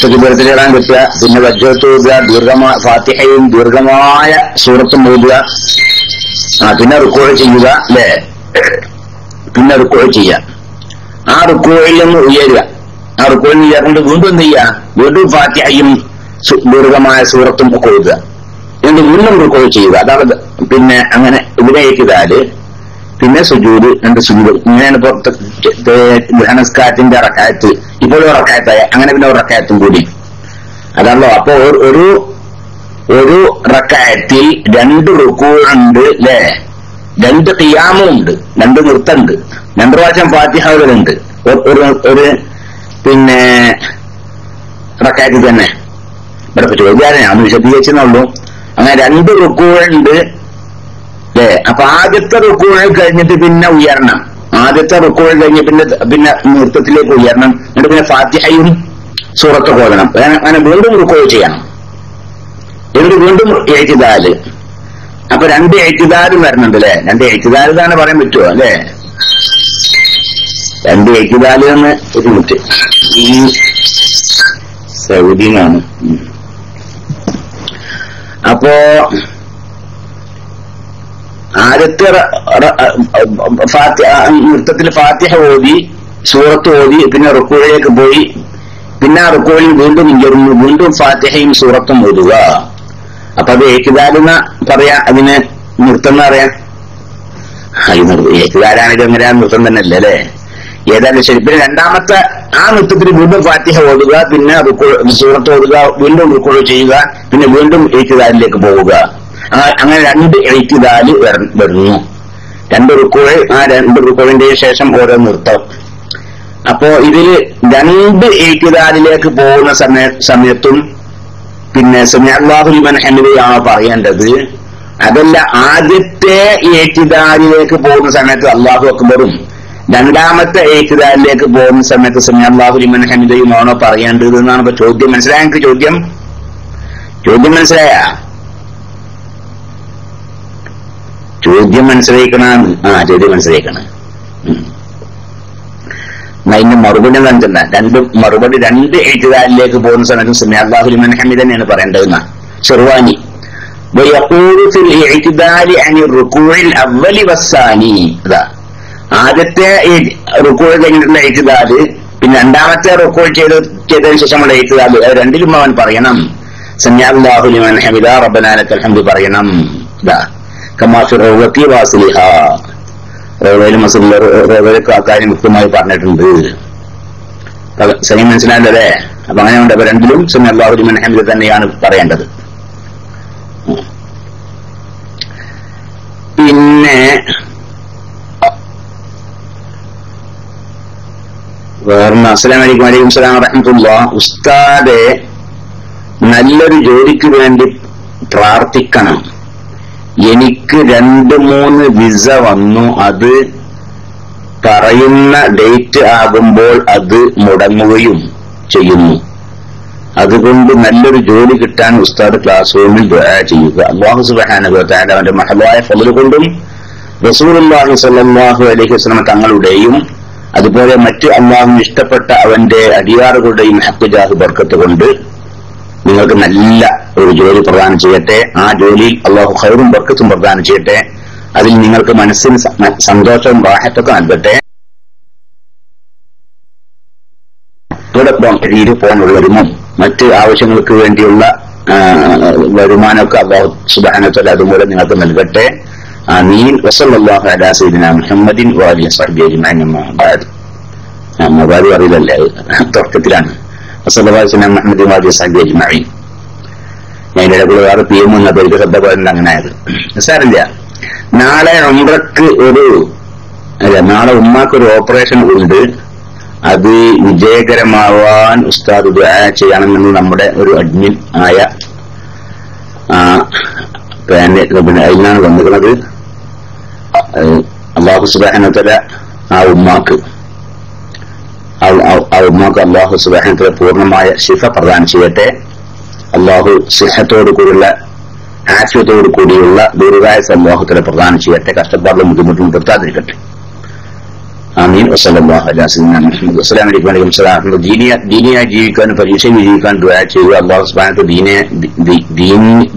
തക്ബീറത്തിൽ ഇറാൻ കിട്ടുക, പിന്നെ വജ്ജത്ത് ഓതുക, ഫാത്തിഹയും ദീർഘമായ സൂറത്തും ഓതുക, പിന്നെ റുക്കൂ ചെയ്യുക അല്ലേ? പിന്നെ റുക്കൂ ചെയ്യുക. ആ റുക്കൂയിൽ നിന്ന് ഉയരുക. ആ റുക്കൂയിൽ നിന്ന് ഉയർന്നിട്ട് വീണ്ടും എന്ത് ചെയ്യുക? വീണ്ടും ഫാത്തിഹയും ദീർഘമായ സൂറത്തും ഒക്കെ ഓതുക. എന്നിട്ട് വീണ്ടും റുക്കൂ ചെയ്യുക. അതാണ്. പിന്നെ അങ്ങനെ ഇവിടെ ചെയ്താല് പിന്നെ സുജൂദ്, 2 സുജൂദ്. ഇങ്ങനെയാണ് ഗ്രഹണസ്കാരത്തിന്റെ റക്അത്ത്. ഇപ്പോൾ ഒരു റക്അത്തായ അങ്ങനെ പിന്നെ ഒരു റക്അത്തും കൂടി അതാണല്ലോ. അപ്പൊ ഒരു റക്അത്തിൽ 2 റുകൂഉണ്ട് അല്ലേ, 2 ഖിയാമും ഉണ്ട്, 2 നിർത്തമുണ്ട്, 2 പ്രാവശ്യം ഫാത്തിഹകളുണ്ട് ഒരു പിന്നെ റക്അത്തിൽ തന്നെ. ഇവിടെ ചോദിക്കാതെ ഞാൻ വിശദീകരിച്ചെന്നുള്ളൂ. അങ്ങനെ 2 റുകൂഉണ്ട് അല്ലേ. അപ്പൊ ആദ്യത്തെ റുകൂഉ കഴിഞ്ഞിട്ട് പിന്നെ ഉയരണം, ആദ്യത്തെ റുകൂഉ കഴിഞ്ഞ് പിന്നെ നൃത്തത്തിലേക്ക് ഉയരണം, എന്നിട്ട് പിന്നെ ഫാത്തിഹയും സൂറത്തൊക്കെ ഓതണം. അങ്ങനെ വീണ്ടും റുകൂഉ ചെയ്യണം, എന്നിട്ട് വീണ്ടും ഇഅ്തിദാല്. അപ്പൊ 2 ഇഅ്തിദാലും വരുന്നുണ്ട് അല്ലെ. 2 ഇഅ്തിദാല് തന്നെ പറയാൻ പറ്റുമോ അല്ലെ? 2 ഇഅ്തിദാല് എന്ന് ഒരു മിനിറ്റ്, ഈ സൗദിയിലാണ്. അപ്പോ ആദ്യത്തെ നൃത്തത്തിൽ ഫാത്തിഹ ഓതി, സൂറത്ത് ഓതി, പിന്നെ റുക്കൂയിലേക്ക് പോയി, പിന്നെ ആ റുക്കൂയിൽ വീണ്ടും ഉയർന്നു, വീണ്ടും ഫാത്തിഹയും സൂറത്തും ഓതുക. അപ്പൊ അത് ഏറ്റുദാലെന്ന് പറയാ, അതിന് നൃത്തം എന്ന് പറയാം. ഏറ്റുദാലാണെങ്കിൽ എങ്ങനെയാ നൃത്തം തന്നെ അല്ലേ അല്ലെ. ഏതായാലും ശരി. പിന്നെ രണ്ടാമത്തെ ആ നൃത്തത്തിൽ വീണ്ടും ഫാത്തിഹ ഓതുക, പിന്നെ സൂറത്ത് ഓതുക, വീണ്ടും റുക്കൂഴ് ചെയ്യുക, പിന്നെ വീണ്ടും ഏറ്റുദാലിലേക്ക് പോവുക. അങ്ങനെ 2 എഴുത്തിദാല് വരുന്നു. 2 റുക്കൂഴ്, ആ 2 റുക്കൂഴിന്റെ ശേഷം ഓരോ നൃത്തം. അപ്പോ ഇതില് 2 എഴുത്തിദാലിലേക്ക് പോകുന്ന സമയത്തും പിന്നെ സമിഅല്ലാഹു ലിമൻ ഹമിദയാണോ പറയേണ്ടത്? അതല്ല, ആദ്യത്തെ എഴുത്തിദാലിലേക്ക് പോകുന്ന സമയത്ത് അല്ലാഹു അക്ബറും രണ്ടാമത്തെ എഴുത്തിദാലിലേക്ക് പോകുന്ന സമയത്ത് സമിഅല്ലാഹു ലിമൻ ഹമിദയുമാണോ പറയേണ്ടത് എന്നാണ് ഇപ്പൊ ചോദ്യം. മനസ്സിലായ എനിക്ക് ചോദ്യം മനസ്സിലായ? ചോദ്യം മനസ്സിലാക്കണം. ചോദ്യം മനസ്സിലാക്കണം. അതിന്റെ മറുപടി എന്താ? 2 എഴുത്തുകാരിലേക്ക് പോകുന്ന സമയത്ത് സമിഅല്ലാഹു ലിമൻ ഹമിദ തന്നെയാണ് പറയേണ്ടതെന്ന ഷെർവാനി. ആദ്യത്തെ റുക്കൂഴ് കഴിഞ്ഞിട്ടുള്ള എഴുത്തുകാര്, പിന്നെ രണ്ടാമത്തെ റുക്കൂഴ് ചെയ്തതിനു ശേഷമുള്ള എഴുത്തുകാര്, അത് രണ്ടിലും അവൻ പറയണം സമിഅല്ലാഹു ലിമൻ ഹമിദ റബ്ബനാ ലക്കൽ ഹംദ് പറയണം. കാര്യം വ്യക്തമായി പറഞ്ഞിട്ടുണ്ട്. സലീം മനസ്സിലായല്ലേ? അപ്പൊ അങ്ങനെ ഉണ്ട്. അപ്പൊ രണ്ടിലും സമിഅല്ലാഹു ലിമൻ ഹമിദ തന്നെയാണ് പറയേണ്ടത്. പിന്നെ വേറെ അസ്സലാമു അലൈക്കും. വലൈക്കും സലാം വറഹ്മത്തുള്ളാഹി. ഉസ്താദെ, നല്ലൊരു ജോലിക്ക് വേണ്ടി പ്രാർത്ഥിക്കണം. എനിക്ക് 2-3 വിസ വന്നു. അത് പറയുന്ന ഡേറ്റ് ആകുമ്പോൾ അത് മുടങ്ങുകയും ചെയ്യുന്നു. അതുകൊണ്ട് നല്ലൊരു ജോലി കിട്ടാൻ ഉസ്താദ് ക്ലാസ് റൂമിൽ ദുആ ചെയ്യുക. അല്ലാഹു സുബ്ഹാനഹു വ തആല അവന്റെ മഹലായ ഫളൽ കൊണ്ടും റസൂലുള്ളാഹി സ്വല്ലല്ലാഹു അലൈഹി വസല്ലം തങ്ങളുടെയും അതുപോലെ മറ്റ് അല്ലാഹുവിന് ഇഷ്ടപ്പെട്ട അവന്റെ അടിയാറുകളുടെയും ഹഖ് ജാഹ് ബർക്കത്ത് കൊണ്ട് നിങ്ങൾക്ക് നല്ല ഒരു ജോലി പ്രദാനം ചെയ്യട്ടെ. ആ ജോലിയിൽ അല്ലാഹു ഖൈറും ബർക്കത്തും പ്രദാനം ചെയ്യട്ടെ. അതിൽ നിങ്ങൾക്ക് മനസ്സിന് സന്തോഷവും റാഹത്തൊക്കെ നൽകട്ടെ. അതോടൊപ്പം രീതിയിൽ പോകാനുള്ള വരുമാനം, മറ്റ് ആവശ്യങ്ങൾക്ക് വേണ്ടിയുള്ള വരുമാനമൊക്കെ അല്ലാഹു സുബ്ഹാനഹു വ തആല അതുമൂലം നിങ്ങൾക്ക് നൽകട്ടെ. ആമീൻ. വസല്ലല്ലാഹു അലാ സയ്യിദിനാ മുഹമ്മദിൻ വഅലിഹി വസഹ്ബിഹി അജ്മഈൻ. അമ്മാ ബഅദ്. മറുപടി അറിയില്ലല്ലേ, തുടക്കത്തിലാണ്. വസല്ലല്ലാഹു അലാ മുഹമ്മദിൻ വഅലിഹി വസഹ്ബിഹി അജ്മഈൻ. ഞാൻ ഇടപെടൽ വേറെ PM എന്ന പേര് ശ്രദ്ധ പോയത് അങ്ങനെ ആയത് സാറില്ല. നാളെ ഉംറക്ക് നാളെ ഉമ്മാക്കൊരു ഓപ്പറേഷൻ ഉണ്ട്. അത് വിജയകരമാവാൻ ഉസ്താദ് ദുആ ചെയ്യണമെന്ന് നമ്മുടെ ഒരു അഡ്മിൻ ആയ പിന്നെ അതിനാണ് വന്നിരുന്നത്. അല്ലാഹു സുബ്ഹാനഹു വ തആല ആ ഉമ്മാക്ക് അല്ലാഹു സുബ്ഹാനഹു വ തആല പൂർണ്ണമായ ശിഫ പ്രദാനം ചെയ്യട്ടെ. അല്ലാഹു സിഹത്തോടു കൂടിയുള്ള ആഫിയത്തോടു കൂടിയുള്ള ദീർഘായുസ്സ് അല്ലാഹു തആല പ്രദാനം ചെയ്യട്ടെ. കഷ്ടപ്പാടും ബുദ്ധിമുട്ടും നിർത്താതിരിക്കട്ടെ. ആമീൻ. വസല്ലല്ലാഹു അലാ സയ്യിദിനാ മുഹമ്മദ്. അസ്സലാമു അലൈക്കും. വലൈക്കും സലാം. ദീനിയായി ജീവിക്കാനും പരീക്ഷയിൽ ജീവിക്കാൻ ദുആ ചെയ്യുക. അല്ലാഹു സുബ്ഹാനഹു വ തആല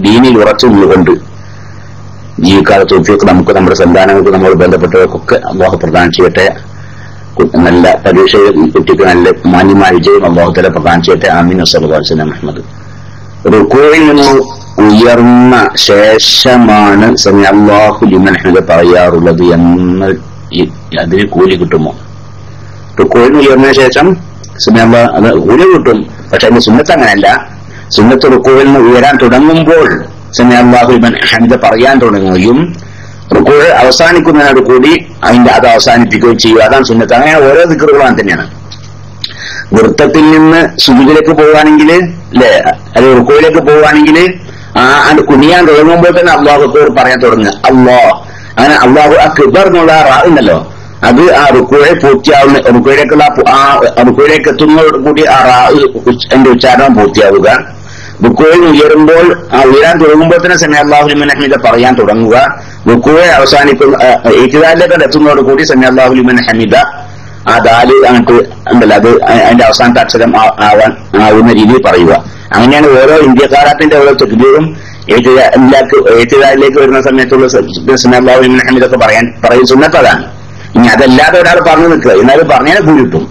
ദീനിൽ ഉറച്ചു നിന്നുകൊണ്ട് ജീവിക്കാതെ തൗഫീഖ് നമുക്ക്, നമ്മുടെ സന്താനങ്ങൾക്ക്, നമ്മൾ ബന്ധപ്പെട്ടവർക്കൊക്കെ അല്ലാഹു പ്രദാനം ചെയ്യട്ടെ. നല്ല പരീക്ഷയിൽ കുട്ടിക്ക് നല്ല മാന്യമായ വിജയം അല്ലാഹു തആല പ്രദാനം ചെയ്യട്ടെ. ആമീൻ. വസല്ലല്ലാഹു അലൈഹി വസല്ലം മുഹമ്മദ്. റുകൂഇൽ നിന്ന് ഉയർന്ന ശേഷമാണ് സമി അല്ലാഹു ലിമൻ ഹമിദ പറയാറുള്ളത് എന്ന് അതിന് കൂലി കിട്ടുമോ? റുക്കൂഇന് ഉയർന്ന ശേഷം സമി അല്ലാഹ് അത് കൂലി കിട്ടും. പക്ഷെ അതിന്റെ സുന്നത്ത് അങ്ങനെയല്ല. സുന്നത്ത് റുക്കൂഇൽ നിന്ന് ഉയരാൻ തുടങ്ങുമ്പോൾ സമി അല്ലാഹു ലിമൻ ഹമിദ പറയാൻ തുടങ്ങുകയും റുക്കൂഇ അവസാനിക്കുന്നതിനോട് കൂടി അത് അവസാനിപ്പിക്കുകയും ചെയ്യും. അതാണ് സുന്നത്ത്. അങ്ങനെ ഓരോ ദിക്റുകളും തന്നെയാണ്. നൃത്തത്തിൽ നിന്ന് സുജൂദിലേക്ക് പോവുകയാണെങ്കിൽ അല്ലെ, അല്ലെങ്കിൽ റുക്കൂഇലേക്ക് പോവുകയാണെങ്കിൽ അത് കുനിയാൻ തുടങ്ങുമ്പോൾ തന്നെ അല്ലാഹു അക്ബർ പറയാൻ തുടങ്ങുക. അങ്ങനെ അല്ലാഹു അക്ബർ എന്നുള്ള റാ ഉണ്ടല്ലോ, അത് ആ റുക്കൂഇ പൂർത്തിയാവുന്ന റുക്കൂഇലേക്ക് എത്തുന്നതോട് കൂടി ആ റാ എന്റെ ഉച്ചാരണം പൂർത്തിയാവുക. റുക്കൂഇൽ ഉയരുമ്പോൾ ഉയരാൻ തുടങ്ങുമ്പോൾ തന്നെ സമി അല്ലാഹു ലിമൻ ഹമിദ പറയാൻ തുടങ്ങുക. റുക്കൂഇ അവസാനിക്കുന്ന ഇഅ്തിദാലിലേക്ക് എത്തുന്നതോട് കൂടി സമി അല്ലാഹു ലിമൻ ഹമിദ ആ ദാല് അങ്ങോട്ട് ഉണ്ടല്ലോ, അത് അതിന്റെ അവസാനത്തെ അക്ഷരം ആവുന്ന രീതിയിൽ പറയുക. അങ്ങനെയാണ് ഓരോ ഇന്ത്യക്കാരാത്തിന്റെ ഓരോ തക്ബീറും എഴുത്തുകാരിലേക്ക് വരുന്ന സമയത്തുള്ള സമി അല്ലാഹു ലിമൻ ഹമിദൊക്കെ പറയും സുന്നത്തതാണ്. ഇനി അതല്ലാതെ ഒരാൾ പറഞ്ഞു നിൽക്കുക, എന്നാലും പറഞ്ഞാൽ കൂലി കിട്ടും.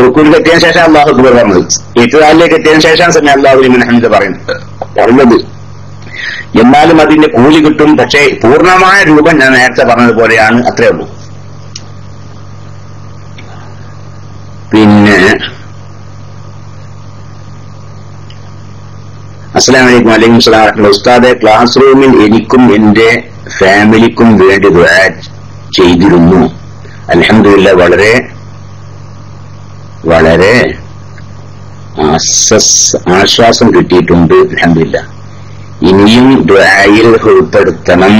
റുക്കൂഇൽ എത്തിയതിനു ശേഷം അല്ലാഹു അക്ബർ പറഞ്ഞത്, എഴുത്തുകാരിലേക്ക് എത്തിയതിനു ശേഷം സമി അല്ലാഹു ലിമൻ ഹമിദ പറയുന്നത്. എന്നാലും അതിന്റെ കൂലി കിട്ടും. പക്ഷേ പൂർണ്ണമായ രൂപം ഞാൻ നേരത്തെ പറഞ്ഞതുപോലെയാണ്, അത്രേ ഉള്ളൂ. പിന്നെ അസ്സലാമു അലൈക്കും. വഅലൈക്കും അസ്സലാം വറഹ്മത്തുള്ളാഹി. ഉസ്താദെ, ക്ലാസ് റൂമിൽ എനിക്കും എന്റെ ഫാമിലിക്കും വേണ്ടി ദുആ ചെയ്തിരുന്നു. അൽഹംദുലില്ലാഹ് വളരെ വളരെ ആശ്വാസം കിട്ടിയിട്ടുണ്ട്. അൽഹംദുലില്ലാഹ്. ഇനിയും ദുആയിൽ ഉൾപ്പെടുത്തണം,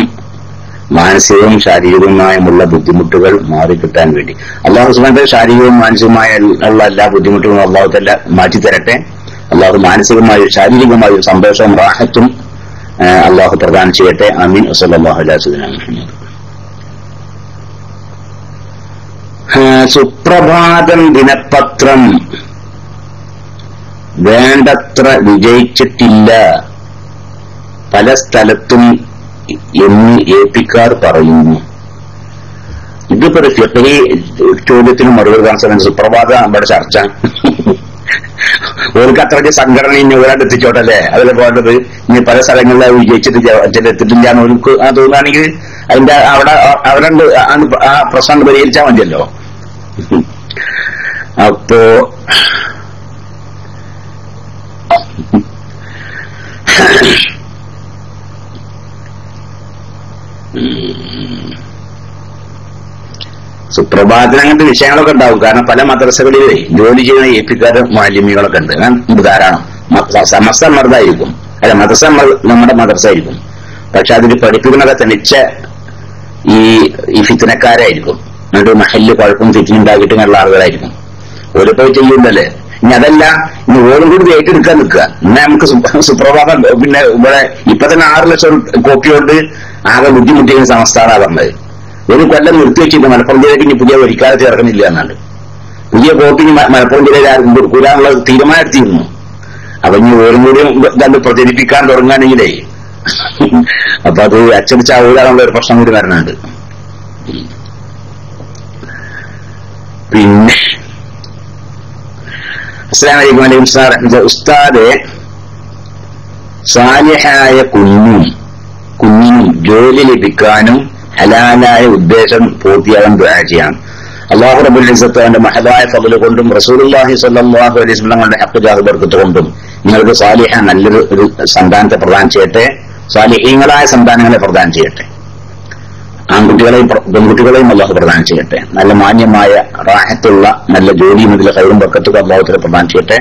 മാനസികവും ശാരീരികവുമായുള്ള ബുദ്ധിമുട്ടുകൾ മാറിക്കിട്ടാൻ വേണ്ടി. അല്ലാഹു സുബ്ഹാനഹു വ തആല ശാരീരികവും മാനസികവുമായ ഉള്ള എല്ലാ ബുദ്ധിമുട്ടുകളും അല്ലാഹു തആല മാറ്റിത്തരട്ടെ. അല്ലാഹു മാനസികമായും ശാരീരികമായും സന്തോഷവും റാഹത്തും അല്ലാഹു പ്രദാനം ചെയ്യട്ടെ. ആമീൻ. വസല്ലല്ലാഹു അലാ സയ്യിദിനാ മുഹമ്മദ്. സുപ്രഭാതം ദിനപത്രം വേണ്ടത്ര വിജയിച്ചിട്ടില്ല പല സ്ഥലത്തും എന്ന് ഏപ്പിക്കാർ പറയുന്നു. ഇതിപ്പോ ഒരു ഫിഖ്ഹി ചോദ്യത്തിന് മറുപടി കാണാൻ സുപ്രഭാതം നമ്മുടെ ചർച്ച. ഓർക്ക് അത്രയ്ക്ക് സംഘടന ഇനി ഒരാണ്ട് എത്തിച്ചോട്ടല്ലേ അതിലെ പോകേണ്ടത്. ഇനി പല സ്ഥലങ്ങളിലും വിജയിച്ചിട്ടില്ല എന്ന് ഓർക്ക് തോന്നുകയാണെങ്കിൽ അതിന്റെ അവിടെ ആ പ്രശ്നം പരിഹരിച്ചാൽ മതിയല്ലോ. അപ്പോ സുപ്രഭാതത്തിന് അങ്ങനത്തെ വിഷയങ്ങളൊക്കെ ഉണ്ടാവും. കാരണം പല മദ്രസകളിലെ ജോലി ചെയ്യുന്ന ഏപ്പിക്കാരും മാലിന്യങ്ങളൊക്കെ ഉണ്ട്. ധാരാളം സമസ്ത മർദ്ദായിരിക്കും, അല്ല മദ്രസ നമ്മുടെ മദ്രസ ആയിരിക്കും. പക്ഷെ അതിന് പഠിപ്പിക്കുന്നതൊക്കെ തനിച്ച ഈ ഫിത്നക്കാരായിരിക്കും. എന്നിട്ട് മഹല്ല് കുഴപ്പം ഫിറ്റിനുണ്ടാക്കിയിട്ട് ഉള്ള ആളുകളായിരിക്കും. ഓരോപ്പോയി ചെയ്യുന്നല്ലേ. ഇനി അതല്ല, ഇനി ഓരും കൂടി ഏറ്റെടുക്കാൻ നിൽക്കുക. എന്നാൽ നമുക്ക് സുപ്രഭാതം പിന്നെ ഇവിടെ ഇപ്പൊ തന്നെ 6 ലക്ഷം കോപ്പി കൊണ്ട് ആകെ ബുദ്ധിമുട്ടിയ സംസ്ഥാനമാണ് പറഞ്ഞത്. ഒരു കൊല്ലം നിർത്തിവെച്ചിട്ട് മലപ്പുറം ജില്ലയ്ക്ക് ഇനി പുതിയ ഒരിക്കാതെ ചേർക്കുന്നില്ല എന്നാണ്. പുതിയ കോപ്പി മലപ്പുറം ജില്ലയിൽ ആർക്കും കൊടുക്കൂലാന്നുള്ള തീരുമാനം എടുത്തിരുന്നു. അപ്പൊ ഇനി ഓരും കൂടി കണ്ട് പ്രചരിപ്പിക്കാൻ തുടങ്ങുകയാണെങ്കിലേ അപ്പൊ അത് അച്ചടിച്ചാവൂലാന്നുള്ള ഒരു പ്രശ്നം കൂടി വരണുണ്ട്. പിന്നെ അസ്സലാമു അലൈക്കും. വഅലൈക്കും അസ്സലാം. ഉസ്താദെ, സാലിഹായ കുഞ്ഞിനും ജോലി ലഭിക്കാനും ഹലാലായ ഉദ്ദേശം പൂർത്തിയാകാൻ ദുആ ചെയ്യാം. അല്ലാഹു റബ്ബുൽ ഇസ്സത്ത് അവന്റെ മഹദായ ഫദ്ൽ കൊണ്ടും റസൂലുള്ളാഹി സ്വല്ലല്ലാഹു അലൈഹി വസല്ലമയുടെ ഹഖ് ജാഹ് ബർക്കത്ത് കൊണ്ടും നിങ്ങൾക്ക് സാലിഹ നല്ലൊരു സന്താനത്തെ പ്രദാനം ചെയ്യട്ടെ. സാലിഹീങ്ങളായ സന്താനങ്ങളെ പ്രദാനം ചെയ്യട്ടെ. ആൺകുട്ടികളെയും പെൺകുട്ടികളെയും അല്ലാഹു പ്രദാനം ചെയ്യട്ടെ. നല്ല മാന്യമായ റാഹത്തുള്ള നല്ല ജോലിയും ഇതിലെ ഖൈറും ബർക്കത്തും അല്ലാഹു തആല പ്രദാനം ചെയ്യട്ടെ.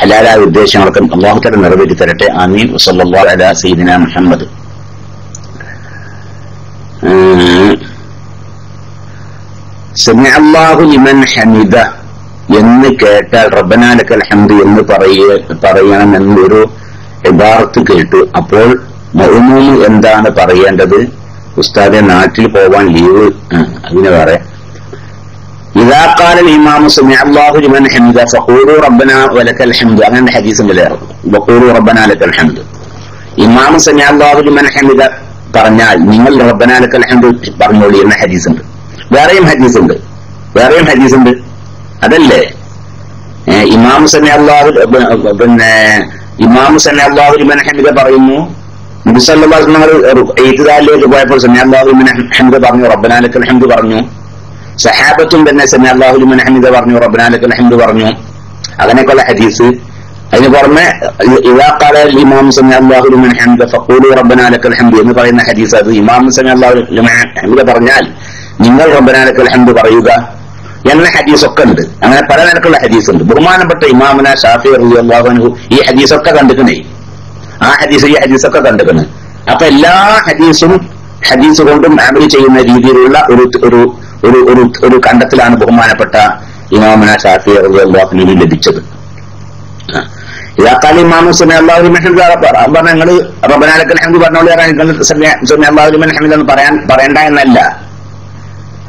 ഹലാലായ ഉദ്ദേശങ്ങളൊക്കെ അല്ലാഹു തആല നിറവേറ്റി തരട്ടെ. ആമീൻ. വസല്ലല്ലാഹു അലാ സയ്യിദിനാ മുഹമ്മദ്. സമിഅ അല്ലാഹു ലിമൻ ഹമിദ എന്ന് കേട്ടാൽ റബ്ബനാ ലക്കൽ ഹംദ് എന്ന് പറയണമെന്നൊരു ഇബാറത്ത് കേട്ടു. അപ്പോൾ മഅ്മൂം എന്താണ് പറയേണ്ടത്? ഉസ്താദെ, നാട്ടിൽ പോവാൻ ലീവ് അതിന് പറയാം. ഇദാ ഖാല ഇമാമു സമിഅ അല്ലാഹു ലിമൻ ഹമിദ ഫഖൂലു റബ്ബനാ വലക്കൽ ഹംദ്. അങ്ങനെ ഹദീസും വിലയേറും. വഖൂലു റബ്ബനാ ലക്കൽ ഹംദ്. ഇമാമു സമിഅ അല്ലാഹു ലിമൻ ഹമിദ പറഞ്ഞാൽ നിങ്ങൾ റബ്ബനാ ലക്കൽ ഹംദ് പറഞ്ഞോളി എന്ന ഹദീസുണ്ട്. വേറെയും ഹദീസുണ്ട്. അതല്ലേ ഇമാം സമിഅ അല്ലാഹു പിന്നെ ഇമാം സല്ലല്ലാഹു ലിമൻ ഹമിദ പറയുന്നു. നബി സല്ലല്ലാഹു അലൈഹി വസല്ലം ഇത്ദാലിലേക്ക് പോയപ്പോൾ സല്ലല്ലാഹു ലിമൻ ഹമിദ പറഞ്ഞു, റബ്ബനാ ലക്കൽ ഹംദ് പറഞ്ഞു. സഹാബത്തും തന്നെ സല്ലല്ലാഹു ലിമൻ ഹമിദ പറഞ്ഞു, റബ്ബനാ ലക്കൽ ഹംദ് പറഞ്ഞു. അങ്ങനെയൊക്കെയുള്ള ഹദീസ്. അതിന് പുറമെ ഇദാ ഖാല ഇമാം സല്ലല്ലാഹു ലിമൻ ഹമിദ ഫഖൂലു റബ്ബനാ ലക്കൽ ഹംദ് എന്ന് പറയുന്ന ഹദീസ്, അത് ഇമാം സല്ലല്ലാഹു ലിമൻ ഹമിദ പറഞ്ഞാൽ നിങ്ങൾ റബ്ബനാ ലക്കൽ ഹംദ് പറയുക എന്ന ഹദീസൊക്കെ ഉണ്ട്. അങ്ങനെ പല നിലക്കുള്ള ഹദീസ് ഉണ്ട്. ബഹുമാനപ്പെട്ട ഇമാമുന ഷാഫി റളിയല്ലാഹു അൻഹു ഈ ഹദീസൊക്കെ കണ്ടിക്കണേ, ആ ഹദീസ് ഈ ഹദീസൊക്കെ കണ്ടിക്കണ്. അപ്പൊ എല്ലാ ഹദീസ് കൊണ്ടും അമൽ ചെയ്യുന്ന രീതിയിലുള്ള ഒരു കണ്ടെത്തലാണ് ബഹുമാനപ്പെട്ട ഇമാമുന ഷാഫി റളിയല്ലാഹു അൻഹു ലഭിച്ചത്. ഇതാക്കാൽ ഇമാമു സല്ലല്ലാഹു അലൈഹി വസല്ലം പറഞ്ഞ നിങ്ങൾ റബ്ബനാ ലക്കൽ ഹംദ് പറഞ്ഞോളൂ, നിങ്ങൾ സല്ലല്ലാഹു അലൈഹി വസല്ലം എന്ന് പറയണ്ട എന്നല്ല.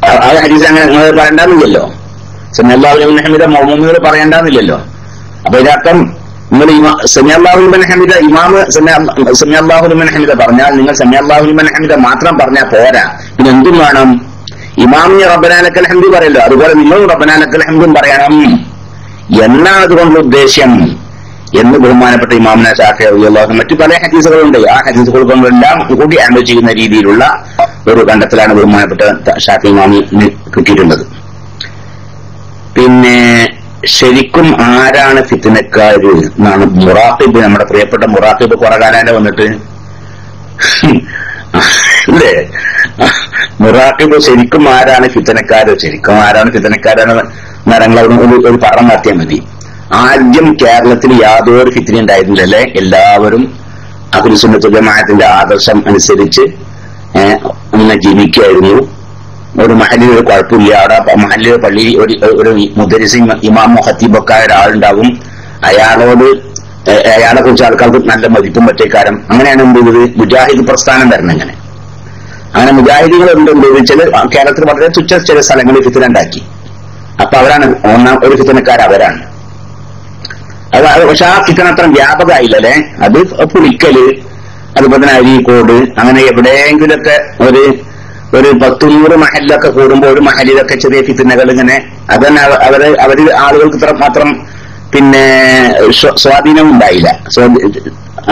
ആ ഹദീസ് അങ്ങനെ നിങ്ങൾ പറയണ്ടെന്നില്ലല്ലോ. സല്ലല്ലാഹു അലൈഹി വസല്ലം മൗമൂമികൾ പറയണ്ടെന്നില്ലല്ലോ. അപ്പൊ ഇതക്കം നിങ്ങൾ സല്ലല്ലാഹു അലൈഹി വസല്ലം ഇമാം സല്ലല്ലാഹു അലൈഹി വസല്ലം പറഞ്ഞാൽ നിങ്ങൾ സല്ലല്ലാഹു അലൈഹി വസല്ലം മാത്രം പറഞ്ഞാൽ പോരാ, പിന്നെ എന്തും വേണം. ഇമാമിന് റബ്ബനാ ലക്കൽ ഹംദ് പറയല്ലോ, അതുപോലെ നിങ്ങൾ റബ്ബനാ ലക്കൽ ഹംദും പറയണം എന്നാണ് അതുകൊണ്ടുള്ള ഉദ്ദേശ്യം എന്ന് ബഹുമാനപ്പെട്ട ഇമാമുന ഷാഫി റളിയല്ലാഹു അൻഹു മറ്റു പല ഹദീസുകളുണ്ട്. ആ ഹദീസുകൾ കൊണ്ടെല്ലാം കൂടി അമൽ ചെയ്യുന്ന രീതിയിലുള്ള ഒരു കണ്ടെത്തലാണ് ബഹുമാനപ്പെട്ട ഷാഫി ഇമാമിന് കിട്ടിയിട്ടുള്ളത്. പിന്നെ ശരിക്കും ആരാണ് ഫിത്നക്കാര് എന്നാണ് മുറാഖിബ്, നമ്മുടെ പ്രിയപ്പെട്ട മുറാഖിബ് കുറെ കാലം വന്നിട്ട് അല്ലേ, മുറാഖിബ് ശരിക്കും ആരാണ് ഫിത്നക്കാര്, ശരിക്കും ആരാണ് ഫിത്നക്കാരെന്ന് ഞങ്ങൾ ഒരു പഠനം നടത്തിയാൽ മതി. ആദ്യം കേരളത്തിൽ യാതൊരു ഫിത്ന ഉണ്ടായിരുന്നില്ലല്ലേ, എല്ലാവരും അഹ്ലു സുന്നത്ത് ജമാഅത്തിന്റെ ആദർശം അനുസരിച്ച് അങ്ങനെ ജീവിക്കുകയായിരുന്നു. ഒരു മഹലിൽ ഒരു കുഴപ്പമില്ല, അവിടെ മഹലിലെ പള്ളി ഒരു മുദരിസ് ഇമാമോ ഖത്തീബൊക്കെ ഒരാളുണ്ടാവും, അയാളെ കുറിച്ച് ആൾക്കാർക്ക് നല്ല മതിപ്പും മറ്റേക്കാരം. അങ്ങനെയാണ് എന്ത് ചെയ്തത്, മുജാഹിദ് പ്രസ്ഥാനം വരണം. അങ്ങനെ മുജാഹിദികൾ എന്തെന്ന് വെച്ചാൽ കേരളത്തിൽ വളരെ തുച്ഛ ചില സ്ഥലങ്ങളിൽ ഫിത്ന ഉണ്ടാക്കി. അപ്പൊ അവരാണ് ഒരു ഫിത്നക്കാരവരാണ്. പക്ഷെ ആ ഫിത്ന അത്ര വ്യാപകമായില്ലല്ലേ. അത് പുളിക്കല്, അതുപോലെ തന്നെ അരീക്കോട്, അങ്ങനെ എവിടെയെങ്കിലൊക്കെ ഒരു 100 മഹലിലൊക്കെ കൂടുമ്പോൾ ഒരു മഹലിലൊക്കെ ചെറിയ ഫിത്നകൾ ഇങ്ങനെ, അതന്നെ അവര് ആളുകൾക്ക് ഇത്ര മാത്രം പിന്നെ സ്വാധീനം ഉണ്ടായില്ല.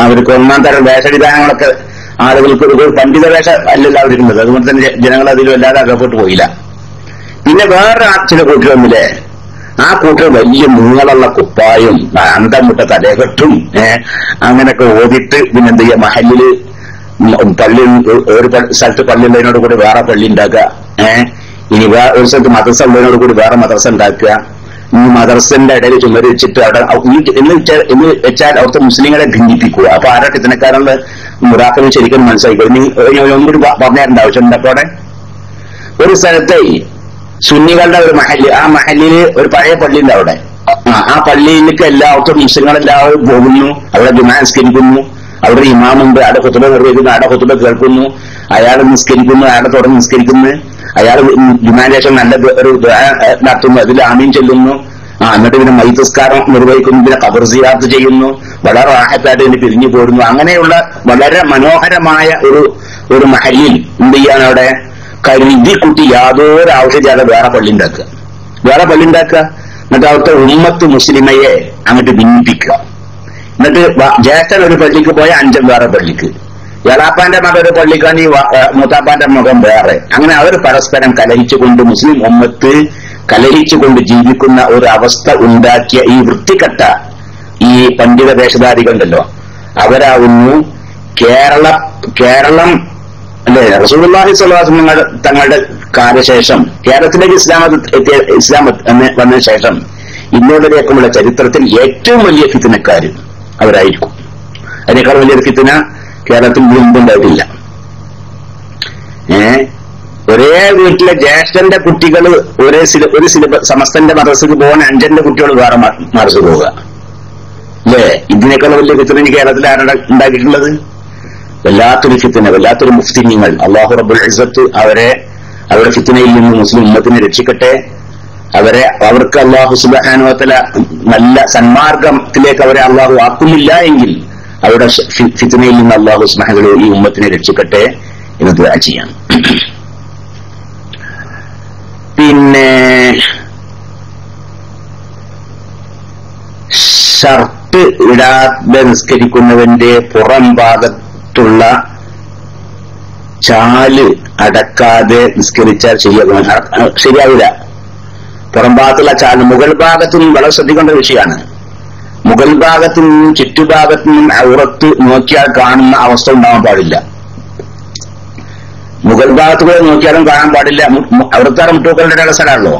അവർക്ക് ഒന്നാം തരം വേഷവിധാനങ്ങളൊക്കെ ആളുകൾക്ക് ഒരു പണ്ഡിത വേഷ അല്ലല്ലോ അവരിക്കുന്നത്, അതുകൊണ്ട് തന്നെ ജനങ്ങൾ അതിൽ വല്ലാതെ അകപ്പെട്ടു പോയില്ല. പിന്നെ വേറെ ചില കൂട്ടരൊന്നില്ലേ, ആ കൂട്ടർ വലിയ നീളമുള്ള കുപ്പായും അന്തമുട്ട തലകെട്ടും അങ്ങനെയൊക്കെ ഓതിട്ട് പിന്നെന്ത് ചെയ്യുക, മഹലില് പള്ളി ഒരു സ്ഥലത്ത് പള്ളി ഉള്ളതിനോട് കൂടി വേറെ പള്ളി ഉണ്ടാക്കുക, ഇനി ഒരു സ്ഥലത്ത് മദ്രസ ഉള്ളതിനോട് കൂടി വേറെ മദ്രസ ഉണ്ടാക്കുക, ഈ മദ്രസന്റെ ഇടയിൽ ചുമര് വെച്ചിട്ട് അവിടെ എന്ന് വെച്ചാൽ അവിടുത്തെ മുസ്ലിങ്ങളെ ഭിന്നിപ്പിക്കുക. അപ്പൊ ആരാ ഫിത്നക്കാരുള്ള മുറാഖിബ് ശരിക്കും മനസ്സിലാക്കുക. ഒന്നുകൂടി പറഞ്ഞേണ്ട ആവശ്യമുണ്ട്. അപ്പൊ അവിടെ ഒരു സ്ഥലത്തെ സുന്നികളുടെ ഒരു മഹല്ല്, ആ മഹല്ലില് ഒരു പഴയ പള്ളിയുണ്ട് അവിടെ. ആ പള്ളിയിലേക്ക് എല്ലാവർക്കും മുസ്ലിങ്ങളെല്ലാവരും പോകുന്നു, അവിടെ ജുമാ നിസ്കരിക്കുന്നു, അവിടെ ഇമാമുണ്ട്, അവിടെ ഖുതുബ നിർവഹിക്കുന്നു, അവിടെ ഖുതുബ കേൾക്കുന്നു, അയാൾ നിസ്കരിക്കുന്നു, അയാളെ തുടർന്ന് നിസ്കരിക്കുന്നു, അയാൾ ജുമാ ശേഷം നല്ല ഒരു നടത്തുന്നു, അതിൽ ആമീൻ ചെല്ലുന്നു, എന്നിട്ട് പിന്നെ മയ്യിത്ത് നിർവഹിക്കുന്നു, പിന്നെ ഖബർ സിയാറത്ത് ചെയ്യുന്നു, വളരെ റാഹത്തായിട്ട് ഇതിന് പിരിഞ്ഞു പോരുന്നു. അങ്ങനെയുള്ള വളരെ മനോഹരമായ ഒരു മഹല്ലിൽ എന്ത് ചെയ്യാണ്, അവിടെ കരുതി കുട്ടി യാതൊരു ആവശ്യമില്ലാതെ വേറെ പള്ളി ഉണ്ടാക്കുക, എന്നിട്ട് അവിടുത്തെ ഉമ്മത്ത് മുസ്ലിമയെ അങ്ങോട്ട് ഭിന്നിപ്പിക്കുക. എന്നിട്ട് ജ്യേഷ്ഠൻ ഒരു പള്ളിക്ക് പോയ അഞ്ചൻ വേറെ പള്ളിക്ക്, യളാപ്പാന്റെ മകൻ ഒരു പള്ളിക്കാണ്, മൂത്താപ്പാന്റെ മകൻ വേറെ. അങ്ങനെ അവർ പരസ്പരം കലഹിച്ചുകൊണ്ട് മുസ്ലിം ഉമ്മത്ത് കലഹിച്ചുകൊണ്ട് ജീവിക്കുന്ന ഒരു അവസ്ഥ ഉണ്ടാക്കിയ ഈ വൃത്തികെട്ട ഈ പണ്ഡിത വേഷധാരികളുണ്ടല്ലോ, അവരാവുന്നു കേരളം അല്ലെ. റസൂലുള്ളാഹി സ്വല്ലല്ലാഹു അലൈഹി വസല്ലം തങ്ങളുടെ കാലശേഷം കേരളത്തിലേക്ക് ഇസ്ലാം വന്നതിന് ശേഷം ഇന്നോടേക്കുമുള്ള ചരിത്രത്തിൽ ഏറ്റവും വലിയ ഫിത്നക്കാര് അവരായിരിക്കും. അതിനേക്കാൾ വലിയൊരു ഫിത്ന കേരളത്തിൽ മുമ്പുണ്ടായിട്ടില്ല. ഒരേ വീട്ടിലെ ജ്യേഷ്ഠന്റെ കുട്ടികൾ ഒരു സമസ്തന്റെ മദ്രസക്ക് പോകാൻ അഞ്ചന്റെ കുട്ടികൾ വേറെ മദ്രസ പോവുക അല്ലേ. ഇതിനേക്കാൾ വലിയ ഫിത്ന കേരളത്തിൽ ആരാണ് ഉണ്ടാക്കിയിട്ടുള്ളത്? വല്ലാത്തൊരു ഫിത്ന, വല്ലാത്തൊരു മുഫ്തിനീങ്ങൾ. അല്ലാഹു റബ്ബുൽ ഇസ്സത്ത് അവരുടെ ഫിത്നയിൽ നിന്ന് മുസ്ലിം ഉമ്മത്തിനെ രക്ഷിക്കട്ടെ. അവർക്ക് അല്ലാഹു സുബ്ഹാനഹു വ തആല നല്ല സന്മാർഗത്തിലേക്ക് അവരെ അല്ലാഹു ആക്കുന്നില്ല എങ്കിൽ അവരുടെ ഫിത്നയിൽ നിന്ന് അല്ലാഹു സുബ്ഹാനഹു വ തആല ഈ ഉമ്മത്തിനെ രക്ഷിക്കട്ടെ എന്ന് ദുആ ചെയ്യാം. പിന്നെ ഷർത്ത് പൊട്ട് ഇടാതെ നിസ്കരിക്കുന്നവന്റെ പുറം ഭാഗത്തുള്ള ചാല് അടക്കാതെ നിസ്കരിച്ചാൽ ശരിയാവില്ല. പുറം ഭാഗത്തുള്ള ചാല് മുകൾ ഭാഗത്തു നിന്നും വളരെ ശ്രദ്ധിക്കേണ്ട വിഷയമാണ്. മുകൾ ഭാഗത്തു നിന്നും ചുറ്റുഭാഗത്തു നിന്നും ഔറത്ത് നോക്കിയാൽ കാണുന്ന അവസ്ഥ ഉണ്ടാവാൻ പാടില്ല. മുകൾ ഭാഗത്തുകൂടെ നോക്കിയാലും കാണാൻ പാടില്ല. ഔറത്താറ് മുട്ടുവെക്കലിന്റെ സ്ഥലമാണല്ലോ.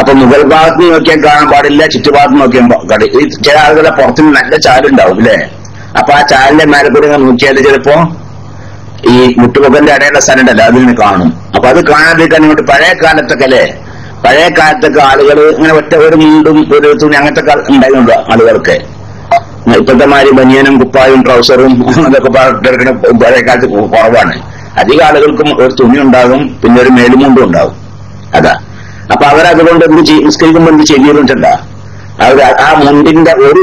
അപ്പൊ മുകൾ ഭാഗത്ത് നോക്കിയാൽ കാണാൻ പാടില്ല, ചുറ്റുഭാഗത്ത് നോക്കിയാൽ പാടില്ല. ഈ ചില ആളുകളുടെ പുറത്തുനിന്ന് നല്ല ചാലുണ്ടാവും അല്ലെ? അപ്പൊ ആ ചാലിന്റെ മേലെ കൂടി നോക്കിയാൽ ചിലപ്പോ ഈ മുട്ടുപൊക്കലിന്റെ ഇടയുള്ള സ്ഥലം ഉണ്ടല്ലോ, അതിന് കാണും. അപ്പൊ അത് കാണാതിരിക്കാൻ ഇങ്ങോട്ട് പഴയ കാലത്തൊക്കെ അല്ലെ, പഴയ കാലത്തൊക്കെ ആളുകൾ ഇങ്ങനെ ഒറ്റ ഒരു മുണ്ടും ഒരു തുണി അങ്ങനത്തെ ഉണ്ടായിരുന്നു ആളുകൾക്ക്. ഇപ്പോഴത്തെ മാതിരി ബനിയനും കുപ്പായും ട്രൗസറും അതൊക്കെ പഴയ കാലത്ത് കുറവാണ്. അധികം ആളുകൾക്കും ഒരു തുണി ഉണ്ടാകും, പിന്നെ ഒരു മേലുമുണ്ടും ഉണ്ടാകും. അതാ. അപ്പൊ അവരതുകൊണ്ട് നിസ്കരിക്കുമ്പോൾ എന്ത് ചെയ്തിട്ടുണ്ട, അവർ ആ മുണ്ടിന്റെ ഒരു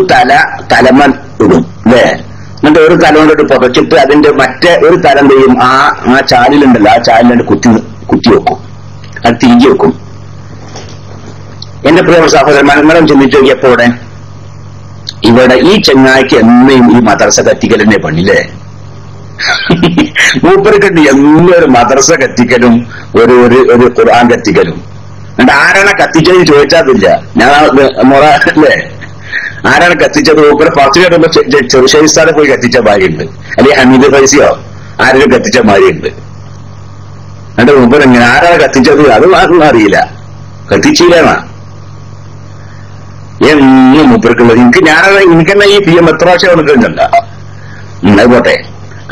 തലമൻ ഇടും അല്ലേ? എന്നിട്ട് ഒരു തല കൊണ്ടിട്ട് പുതച്ചിട്ട് അതിന്റെ മറ്റേ ഒരു തല എന്ത് ചെയ്യും, ആ ചാലിലുണ്ടല്ലോ, ആ ചാലിലുണ്ട് കുത്തി വെക്കും, അത് തിരികെ വെക്കും. എന്റെ പ്രിയ സഹോദരന്മാർ, നിങ്ങളും ചിന്തിച്ചു നോക്കിയപ്പോ ഇവിടെ ഈ ചെങ്ങായിക്ക് എന്നും ഈ മദ്രസ കത്തിക്കലിന്റെ പണിയില്ലേ? മൂപ്പർക്കുണ്ട് എന്നും ഒരു മദ്രസ കത്തിക്കലും ഒരു ഖുർആൻ കത്തിക്കലും. എന്നിട്ട് ആരാണ് കത്തിച്ചത് ചോദിച്ചാതില്ല. ഞാൻ അല്ലേ, ആരാണ് കത്തിച്ചത്? മൂപ്പര് പത്ത് കേട്ടുമ്പോ ചെറുശ്ശേരിസ്ഥാനെ പോയി കത്തിച്ച ഭാര്യയുണ്ട്, അല്ലെങ്കിൽ ഹമീദ് ഫൈസിയോ ആരെങ്കിലും കത്തിച്ച ഭാര്യയുണ്ട്. എന്നിട്ട് മൂപ്പർ എങ്ങനെ ആരാണ് കത്തിച്ചത് അത് ആർക്കും അറിയില്ല, കത്തിച്ചില്ലേന്നാ എന്നും മൂപ്പർക്കുള്ളത്. എനിക്കെന്നെ ഈ PM എത്ര പ്രാവശ്യം നിൽക്കുന്നുണ്ട്. അത് പോട്ടെ.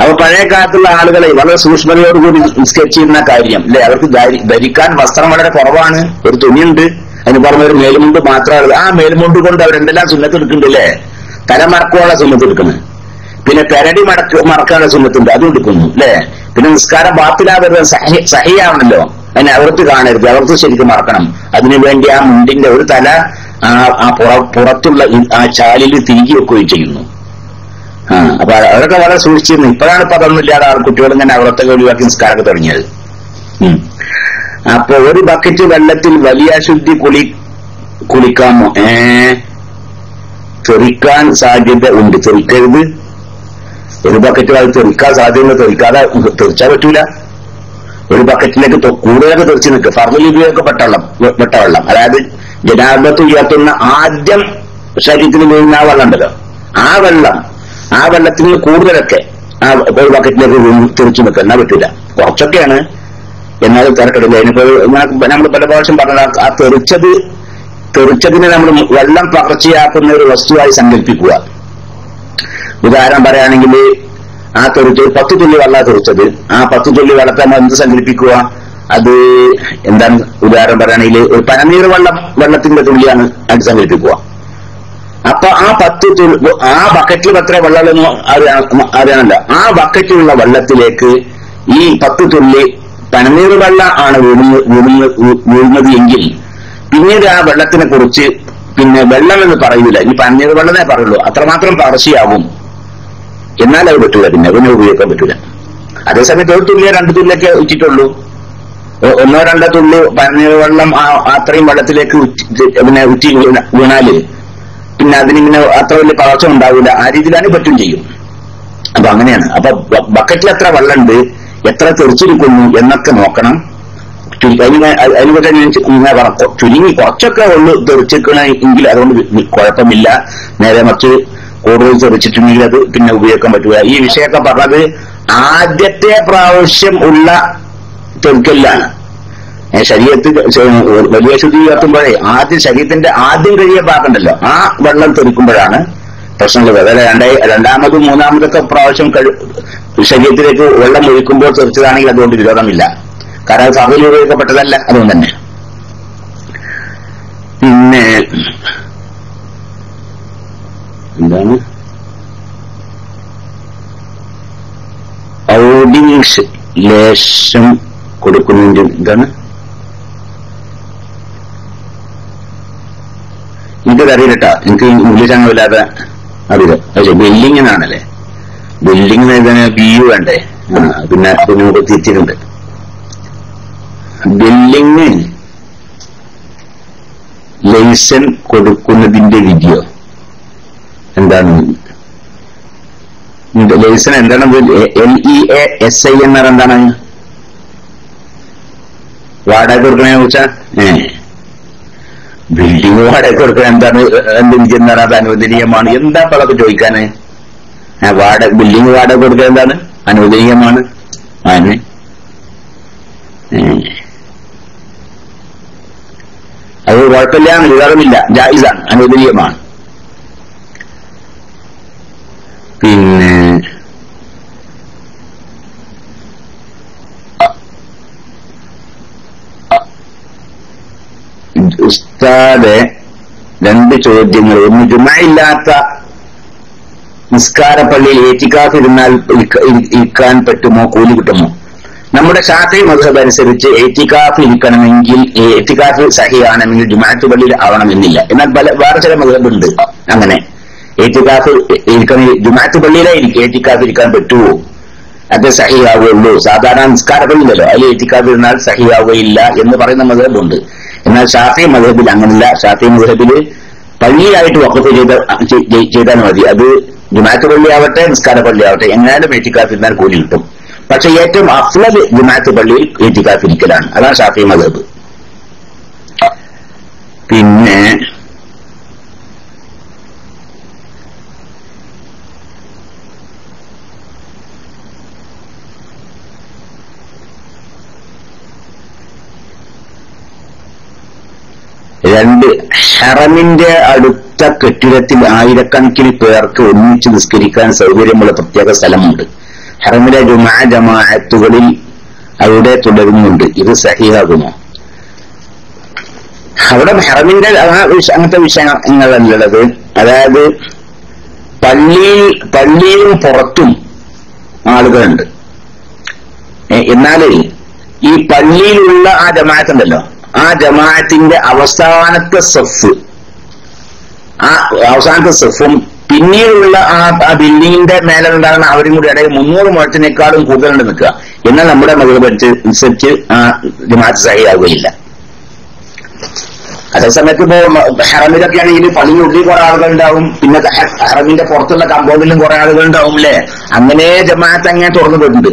അപ്പൊ പഴയ കാലത്തുള്ള ആളുകളെ വളരെ സൂക്ഷ്മതയോടുകൂടി സ്കെച്ച് ചെയ്യുന്ന കാര്യം അല്ലെ, അവർക്ക് ധരിക്കാൻ വസ്ത്രം വളരെ കുറവാണ്. ഒരു തുണിയുണ്ട്, അതിന് പറഞ്ഞ ഒരു മേലുമുണ്ട് മാത്രമാണ്. ആ മേലുമുണ്ട് കൊണ്ട് അവരെന്തെല്ലാം സുന്നത്തെടുക്കുന്നുണ്ട് അല്ലേ? തലമറക്കുവാനുള്ള സുന്നത്തെടുക്കുന്നത്, പിന്നെ പെരടി മറക്കാനുള്ള സുന്നത്തുണ്ട്, അതും എടുക്കുന്നു അല്ലെ? പിന്നെ നിസ്കാരം ബാത്തിലാവരുത്, സഹിയാവണല്ലോ, അതിനെ അവർക്ക് കാണരുത്, അവർക്ക് ശരിക്കും മറക്കണം. അതിനുവേണ്ടി ആ മുണ്ടിന്റെ ഒരു തല ആ പുറത്തുള്ള ആ ചാലിൽ തിരികെ വെക്കുകയും ചെയ്യുന്നു. അപ്പൊ അതൊക്കെ വളരെ സൂക്ഷിച്ചിരുന്നു. ഇപ്പോഴാണ് ഇപ്പൊ അതൊന്നുമില്ലാതെ കുട്ടികൾ ഇങ്ങനെ അവിടത്തൊക്കെ ഒഴിവാക്കി നിസ്കാരമൊക്കെ തുടങ്ങിയത്. അപ്പൊ ഒരു ബക്കറ്റ് വെള്ളത്തിൽ വലിയ അശുദ്ധി കുളിക്കാമോ? തെറിക്കാൻ സാധ്യത ഉണ്ട്. തെറിക്കരുത്. ഒരു ബക്കറ്റ് അത് തെറിക്കാൻ സാധ്യത, തെറിച്ചാൽ പറ്റൂല. ഒരു ബക്കറ്റിലേക്ക് കൂടുതലൊക്കെ തെറിച്ച് നിൽക്കുക. ഫർദുലിബിയൊക്കെ പെട്ട വെള്ളം, അതായത് ജനാബത്ത് ഉയർത്തുന്ന ആദ്യം ശരീരത്തിന് വീഴുന്ന ആ വെള്ളം ഉണ്ടല്ലോ, ആ വെള്ളത്തിന് കൂടുതലൊക്കെ ആ ഒരു ബക്കറ്റിലേക്ക് തെറിച്ചു നിൽക്കുക. എന്നാ പറ്റൂല. കുറച്ചൊക്കെയാണ്, എന്നാലും തിരക്കിടില്ല. അതിനിപ്പോ നമ്മൾ പല പ്രാവശ്യം പറഞ്ഞത്, ആ തെറിച്ചതിനെ നമ്മൾ വെള്ളം പകർച്ചയാക്കുന്ന ഒരു വസ്തുവായി സങ്കല്പിക്കുക. ഉദാഹരണം പറയുകയാണെങ്കിൽ, ആ തെറിച്ചത് 10 തുള്ളി വെള്ളം തെറിച്ചത്, ആ 10 തുള്ളി വെള്ളത്തെ നമ്മൾ എന്ത് സങ്കല്പിക്കുക? അത് എന്താണ്? ഉദാഹരണം പറയുകയാണെങ്കിൽ ഒരു പനനീർ വെള്ളത്തിന്റെ തുള്ളിയാണ് അത് സങ്കല്പിക്കുക. അപ്പൊ ആ 10 തുള്ളി ആ ബക്കറ്റിൽ എത്ര വെള്ളമൊന്നും അറിയാനല്ല, ആ ബക്കറ്റിലുള്ള വെള്ളത്തിലേക്ക് ഈ 10 തുള്ളി പനനീർ വെള്ളം ആണ് വീഴുന്നത് എങ്കിൽ പിന്നീട് ആ വെള്ളത്തിനെ കുറിച്ച് പിന്നെ വെള്ളം എന്ന് പറയൂല, ഇനി പനനീർ വെള്ളമേ പറയുള്ളൂ. അത്രമാത്രം പകർച്ചയാവും. എന്നാൽ അത് പറ്റൂല, പിന്നെ ഉപയോഗിക്കാൻ പറ്റൂല. അതേസമയത്ത് 1 തുള്ളിയോ 2 തുള്ളിയൊക്കെ ഉറ്റിട്ടുള്ളൂ, 1 or 2 തുള്ളി പനനീർ വെള്ളം അത്രയും വെള്ളത്തിലേക്ക് പിന്നെ ഉറ്റി വീണാല് പിന്നെ അതിനിങ്ങനെ അത്ര വലിയ പകർച്ച ഉണ്ടാവില്ല. ആ രീതിയിലാണ് പറ്റും ചെയ്യും. അപ്പൊ അങ്ങനെയാണ്. അപ്പൊ ബക്കറ്റിൽ എത്ര വെള്ളമുണ്ട്, എത്ര തെറിച്ചിരിക്കുന്നു എന്നൊക്കെ നോക്കണം. അതിനെക്കുറിച്ച് ഞാൻ ചുരുങ്ങി കുറച്ചൊക്കെ ഉള്ളു തെറിച്ചിരിക്കണമെങ്കിൽ അതുകൊണ്ട് കുഴപ്പമില്ല. നേരെ മറിച്ച് കൂടുതൽ തെറിച്ചിട്ടുണ്ടെങ്കിൽ അത് പിന്നെ ഉപയോഗിക്കാൻ പറ്റുക. ഈ വിഷയമൊക്കെ പറഞ്ഞത് ആദ്യത്തെ പ്രാവശ്യം ഉള്ള തെറിക്കലാണ്. ശരീരത്തിൽ വലിയ ശുദ്ധി ഉയർത്തുമ്പോഴേ ശരീരത്തിന്റെ ആദ്യം കഴിയ ഭാഗമുണ്ടല്ലോ, ആ വെള്ളം തെറിക്കുമ്പോഴാണ് പ്രശ്നങ്ങൾ. അതായത് രണ്ടാമതും മൂന്നാമതൊക്കെ പ്രാവശ്യം ശരീരത്തിലേക്ക് വെള്ളം ഒഴിക്കുമ്പോൾ തെറിച്ചതാണെങ്കിൽ അതുകൊണ്ട് വിരോധമില്ല. കാരണം അത് സഭയിൽ ഉപയോഗിക്കപ്പെട്ടതല്ല, അതുകൊണ്ട് തന്നെ. പിന്നെ എന്താണ് ഔഡിങ്സ് ലേശം കൊടുക്കുന്നതിന്റെ എന്താണ് എനിക്കത് അറിയില്ലട്ടാ. എനിക്ക് ഇംഗ്ലീഷ് അങ്ങനെയില്ലാതെ അറിയില്ല. പക്ഷെ ബില്ലിങ്ങിനാണല്ലേ, ബില്ലിങ്ങിന് ഇതിന് BU വേണ്ടേ? പിന്നെ നമുക്ക് തിരിച്ചിട്ടുണ്ട്. ബില്ലിങ് ലൈസൻസ് കൊടുക്കുന്നതിന്റെ വിധിയോ എന്താണ് ലൈസൻ എന്താണ്? LEASI എന്നാൽ എന്താണ്? വാടക കൊടുക്കണേ ചോദിച്ചാ ബിൽഡിംഗ് വാടക കൊടുക്കാൻ എന്താണ്? എന്താണ് അത് അനുവദനീയമാണ്? എന്താ അതൊക്കെ ചോദിക്കാന്? ബിൽഡിംഗ് വാടക കൊടുക്കാൻ എന്താണ് അനുവദനീയമാണ്? അതിന് അത് കുഴപ്പമില്ല, വികാരമില്ല, ജായിസാണ്, അനുവദനീയമാണ്. പിന്നെ ഉസ്താദെ 2 ചോദ്യങ്ങൾ. ഒന്ന്, ജുമയില്ലാത്ത നിസ്കാരപ്പള്ളിയിൽ ഏറ്റിക്കാഫ് ഇരുന്നാൽ ഇരിക്കാൻ പറ്റുമോ? കൂലി കിട്ടുമോ? നമ്മുടെ ഷാഫി മദ്ഹബ് അനുസരിച്ച് ഏറ്റിക്കാഫ് ഇരിക്കണമെങ്കിൽ, ഏറ്റിക്കാഫ് സഹിയാണെങ്കിൽ ജുമാഅത്ത് പള്ളിയിൽ ആവണമെന്നില്ല. എന്നാൽ വേറെ ചില മദ്ഹബുണ്ട് അങ്ങനെ ഏറ്റിക്കാഫ് ഇരിക്കണ ജുമാഅത്ത് പള്ളിയിലെ ഏറ്റിക്കാഫ് ഇരിക്കാൻ പറ്റുമോ? അത് സഹിയാവുകയുള്ളൂ. സാധാരണ നിസ്കാര പള്ളിയിലല്ലോ, അതിൽ ഏറ്റിക്കാഫ് ഇരുന്നാൽ സഹിയാവുകയില്ല എന്ന് പറയുന്ന മദ്ഹബുണ്ട്. എന്നാൽ ഷാഫി മദ്ഹബിൽ അങ്ങനെയല്ല. ഷാഫി മദ്ഹബില് പള്ളിയായിട്ട് വഖഫ് ചെയ്താൽ മതി. അത് ജുമാഅത്ത് പള്ളി ആവട്ടെ നിസ്കാര പള്ളി ആവട്ടെ, എങ്ങനെയാലും ഏറ്റിക്കാഫ് ഇരുന്നാൽ കൂലി കിട്ടും. പക്ഷെ ഏറ്റവും അഫ്ളൽ ജുമാഅത്ത് പള്ളിയിൽ ഏറ്റിക്കാഫ് ഇരിക്കലാണ്. അതാണ് ഷാഫി മദ്ഹബ്. പിന്നെ രണ്ട്, ഹറമിന്റെ അടുത്ത കെട്ടിടത്തിൽ ആയിരക്കണക്കിന് പേർക്ക് ഒന്നിച്ച് നിസ്കരിക്കാൻ സൗകര്യമുള്ള പ്രത്യേക സ്ഥലമുണ്ട്. ഹറമിലെ ജമാഅത്തുകളിൽ അവിടെ തുടരുന്നുണ്ട്. ഇത് സഹിയാകുമോ? അവിടെ ഹറമിന്റെ അങ്ങനത്തെ വിഷയങ്ങളുള്ളത്, അതായത് പള്ളിയിലും പുറത്തും ആളുകളുണ്ട്. എന്നാല് ഈ പള്ളിയിലുള്ള ആ ജമാഅത്തുണ്ടല്ലോ, ആ ജമാഅത്തിന്റെ അവസാനത്തെ സഫും പിന്നീടുള്ള ആ ബിൽഡിങ്ങിന്റെ മേലെ ഉണ്ടാകുന്ന അവരും കൂടി ഇടയിൽ 300 മുഴത്തിനേക്കാളും കൂടുതലുണ്ട് നിൽക്കുക. എന്നാൽ നമ്മുടെ മദ്ഹബ് അനുസരിച്ച് ആ ജമാഅത്ത് സഹിയാവുകയില്ല. അതേസമയത്ത് ഇപ്പോ ഹറമിലൊക്കെ ആണെങ്കിൽ പള്ളിയുള്ളിൽ കുറെ ആളുകൾ ഉണ്ടാവും, പിന്നെ ഹറമിന്റെ പുറത്തുള്ള കമ്പൗണ്ടിലും കുറെ ആളുകൾ ഉണ്ടാവും അല്ലെ. അങ്ങനെ ജമാഅത്ത് അങ്ങനെ തുറന്നിട്ടുണ്ട്.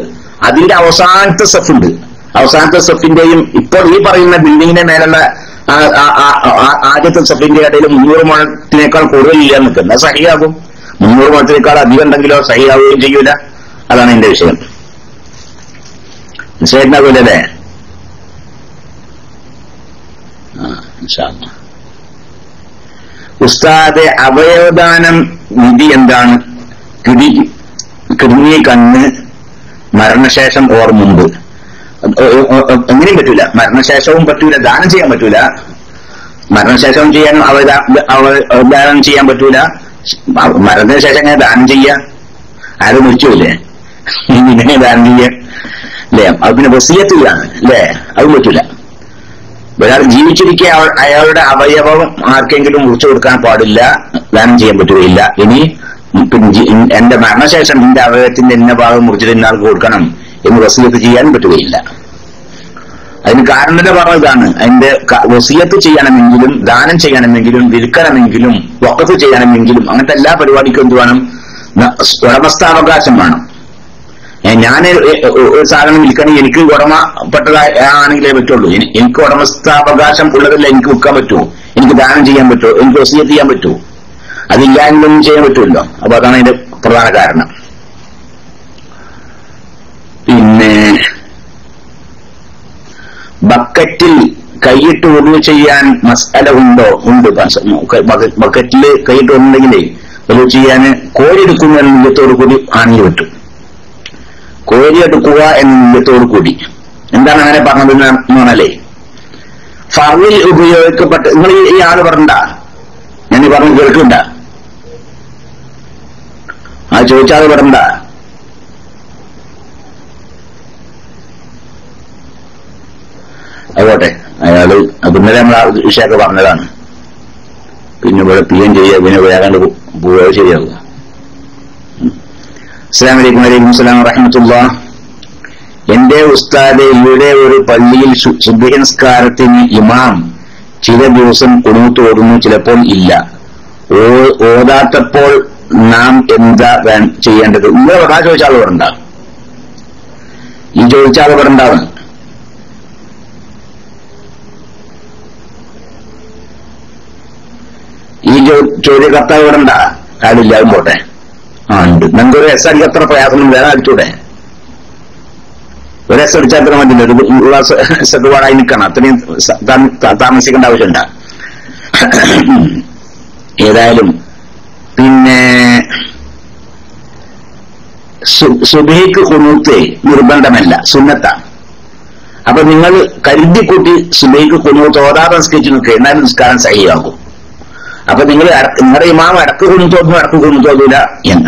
അതിന്റെ അവസാനത്തെ സഫുണ്ട്. അവസാനത്തെ സഫിന്റെയും ഇപ്പോൾ ഈ പറയുന്ന ബിൽഡിങ്ങിന്റെ മേലുള്ള ആദ്യത്തെ സഫിന്റെ ഇടയിൽ 300 മുഴത്തിനേക്കാൾ കൂടുതലില്ല നിൽക്കുന്നത്. സഹിയാകും. 300 മുഴത്തിനേക്കാൾ അധികം ഉണ്ടെങ്കിലോ സഹിയാവുകയും ചെയ്യൂല. അതാണ് എന്റെ വിഷയം. മനസ്സിലായില്ലേ? ഉസ്താദെ, അവയവദാനം വിധി എന്താണ്? കിഡ്നി, കണ്ണ്, മരണശേഷം ഓർ മുമ്പ്? എങ്ങനെയും പറ്റൂല. മരണശേഷവും പറ്റൂല, ദാനം ചെയ്യാൻ പറ്റൂല. മരണശേഷവും ചെയ്യാൻ ദാനം ചെയ്യാൻ പറ്റൂല. മരണശേഷം എങ്ങനെ ദാനം ചെയ്യാ? ആരും മരിച്ചില്ലേ, ഇങ്ങനെ ദാനം ചെയ്യാ അല്ലേ? അത് പിന്നെ വസിയത്തിലാണ് അല്ലേ? അതും പറ്റൂല. ഒരാൾ ജീവിച്ചിരിക്കെ അയാളുടെ അവയവം ആർക്കെങ്കിലും മുറിച്ചു കൊടുക്കാൻ പാടില്ല, ദാനം ചെയ്യാൻ പറ്റുകയില്ല. ഇനി എന്റെ മരണശേഷം എന്റെ അവയവത്തിന്റെ ഇന്ന ഭാഗം മുറിച്ചിട്ട് ഇന്നാൾക്ക് കൊടുക്കണം എന്ന് വസിയത്ത് ചെയ്യാനും പറ്റുകയില്ല. അതിന് കാരണം തന്നെ പറഞ്ഞതാണ്, അതിന്റെ വസിയത്ത് ചെയ്യണമെങ്കിലും ദാനം ചെയ്യണമെങ്കിലും വിൽക്കണമെങ്കിലും വഖഫ് ചെയ്യണമെങ്കിലും അങ്ങനത്തെ എല്ലാ പരിപാടിക്കും എന്ത് വേണം? ഉടമസ്ഥാവകാശം വേണം. ഞാൻ ഒരു സാധനം വിൽക്കണമെങ്കിൽ എനിക്ക് ഉടമപ്പെട്ടതാണെങ്കിലേ പറ്റുള്ളൂ. എനിക്ക് ഉടമസ്ഥാവകാശം ഉള്ളതല്ല എനിക്ക് വിൽക്കാൻ പറ്റുമോ? എനിക്ക് ദാനം ചെയ്യാൻ പറ്റുമോ? എനിക്ക് വസിയത്ത് ചെയ്യാൻ പറ്റുമോ? അതില്ലായെങ്കിലും ചെയ്യാൻ പറ്റുമല്ലോ. അപ്പൊ അതാണ് അതിന്റെ പ്രധാന കാരണം. പിന്നെ ബക്കറ്റിൽ കൈയിട്ട് ഒഴിവ് ചെയ്യാൻ മസാല ഉണ്ടോ? ഉണ്ട്. ബക്കറ്റിൽ കൈയിട്ട് ഒന്നുണ്ടെങ്കിലേ ഒഴിവ് ചെയ്യാൻ കോരിയെടുക്കുന്ന നിലത്തോടു കൂടി ആണെങ്കിൽ പറ്റും. കോരിയെടുക്കുക എന്ന നിലത്തോടു കൂടി. എന്താണ് അങ്ങനെ പറഞ്ഞത് എന്ന് പറഞ്ഞാലേ, ഫർളിൽ ഉപയോഗിക്കപ്പെട്ട നിങ്ങൾ ഈ ആള് പറഞ്ഞ ഞാൻ പറഞ്ഞു കേൾക്കണ്ട, ആ ചോദിച്ചാൽ പറഞ്ഞ അതുപോട്ടെ. അയാള് പിന്നലെ നമ്മൾ ആ വിഷയമൊക്കെ പറഞ്ഞതാണ്. പിന്നെ ഇവിടെ PM ചെയ്യുക, പിന്നെ വേഗം പോവുക ശരിയാവുക. അസ്സലാമു അലൈക്കും. വലൈക്കും അസ്സലാം വറഹ്മത്തുള്ളാഹ്. എന്റെ ഉസ്താദെ, ഇവിടെ ഒരു പള്ളിയിൽ സുബ്ഹി നിസ്കാരത്തിന് ഇമാം ചില ദിവസം ഖുനൂത്ത് ഓതുന്നു, ചിലപ്പോൾ ഇല്ല. ഓതാത്തപ്പോൾ നാം എന്താ ചെയ്യേണ്ടത്? നിങ്ങൾ വകാ ചോദിച്ചാൽ ഉണ്ടാകും, ഈ ചോദിച്ചാൽ ഉണ്ടാകും. ഈ ചോദ്യകർത്താവ് ഇവിടെ ഉണ്ടാ ആടില്ല, അതും പോട്ടെ. ഉണ്ട്. നിങ്ങൾക്കൊരു എസ് അടിക്ക് അത്ര പ്രയാസം വേറെ അടിച്ചൂടെ? ഒരു എസ് അടിച്ചാൽ അത്ര മതില്ല, ഒരു ഉള്ള സെറ്റുപാടായി നിൽക്കണം, അത്രയും താമസിക്കേണ്ട ആവശ്യമുണ്ട. ഏതായാലും പിന്നെ സുബഹിക്ക് ഖുനൂത്ത് നിർബന്ധമല്ല, സുന്നത്താണ്. അപ്പൊ നിങ്ങൾ കരുതിക്കൂട്ടി സുബഹിക്ക് ഖുനൂത്ത് ഓതാതെ നിസ്കരിച്ച് നിൽക്കുക, എന്നാലും നിസ്കാരം സഹിയാകും. അപ്പൊ നിങ്ങൾ നിങ്ങളുടെ ഇമാം ഇടക്ക് ഖുനൂത്ത് ഓതൂല.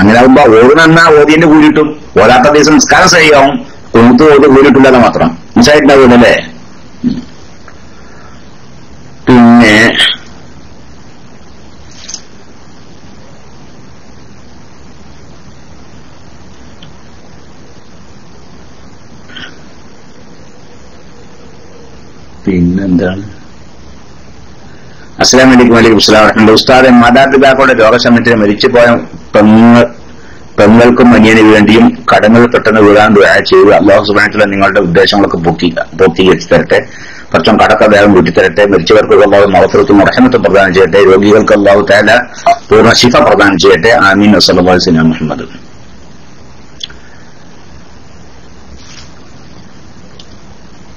അങ്ങനെ ആകുമ്പോ ഓടുന്ന ഓതിന്റെ കൂടിയിട്ടും ഓതാത്ത ദിവസം നിസ്കാരം സഹിയാവും, ഖുനൂത്ത് ഓതി കൂടിയിട്ടില്ലെന്ന് മാത്രം. മനസ്സിലായിട്ടുണ്ടാവൂലല്ലേ? പിന്നെ പിന്നെന്താണ്? അസ്സലാമു അലൈക്കും. വലൈക്കും അസ്സലാം വറഹ്മത്തുള്ളാഹി. ഉസ്താദെ, മാതാപിതാക്കളുടെ രോഗസമയത്തിന് മരിച്ചുപോയ പെങ്ങൾക്കും അനിയന് വേണ്ടിയും കടങ്ങൾ പെട്ടെന്ന് വീഴാൻ ദുആ ചെയ്യുക. അല്ലാഹു സുബ്ഹാനഹു വ തആല നിങ്ങളുടെ ഉദ്ദേശങ്ങളൊക്കെ പൂർത്തീകരിച്ചു തരട്ടെ. കുറച്ചും കടക്ക വേഗം കൂട്ടിത്തരട്ടെ. മരിച്ചവർക്ക് അല്ലാഹു മഗ്ഫിറത്തും റഹ്മത്തും പ്രദാനം ചെയ്യട്ടെ. രോഗികൾക്ക് അല്ലാഹു തആല പൂർണ്ണ ശിഫ പ്രദാനം ചെയ്യട്ടെ. ആമീൻ. വസല്ലല്ലാഹു അലൈഹി വസല്ലം മുഹമ്മദ്.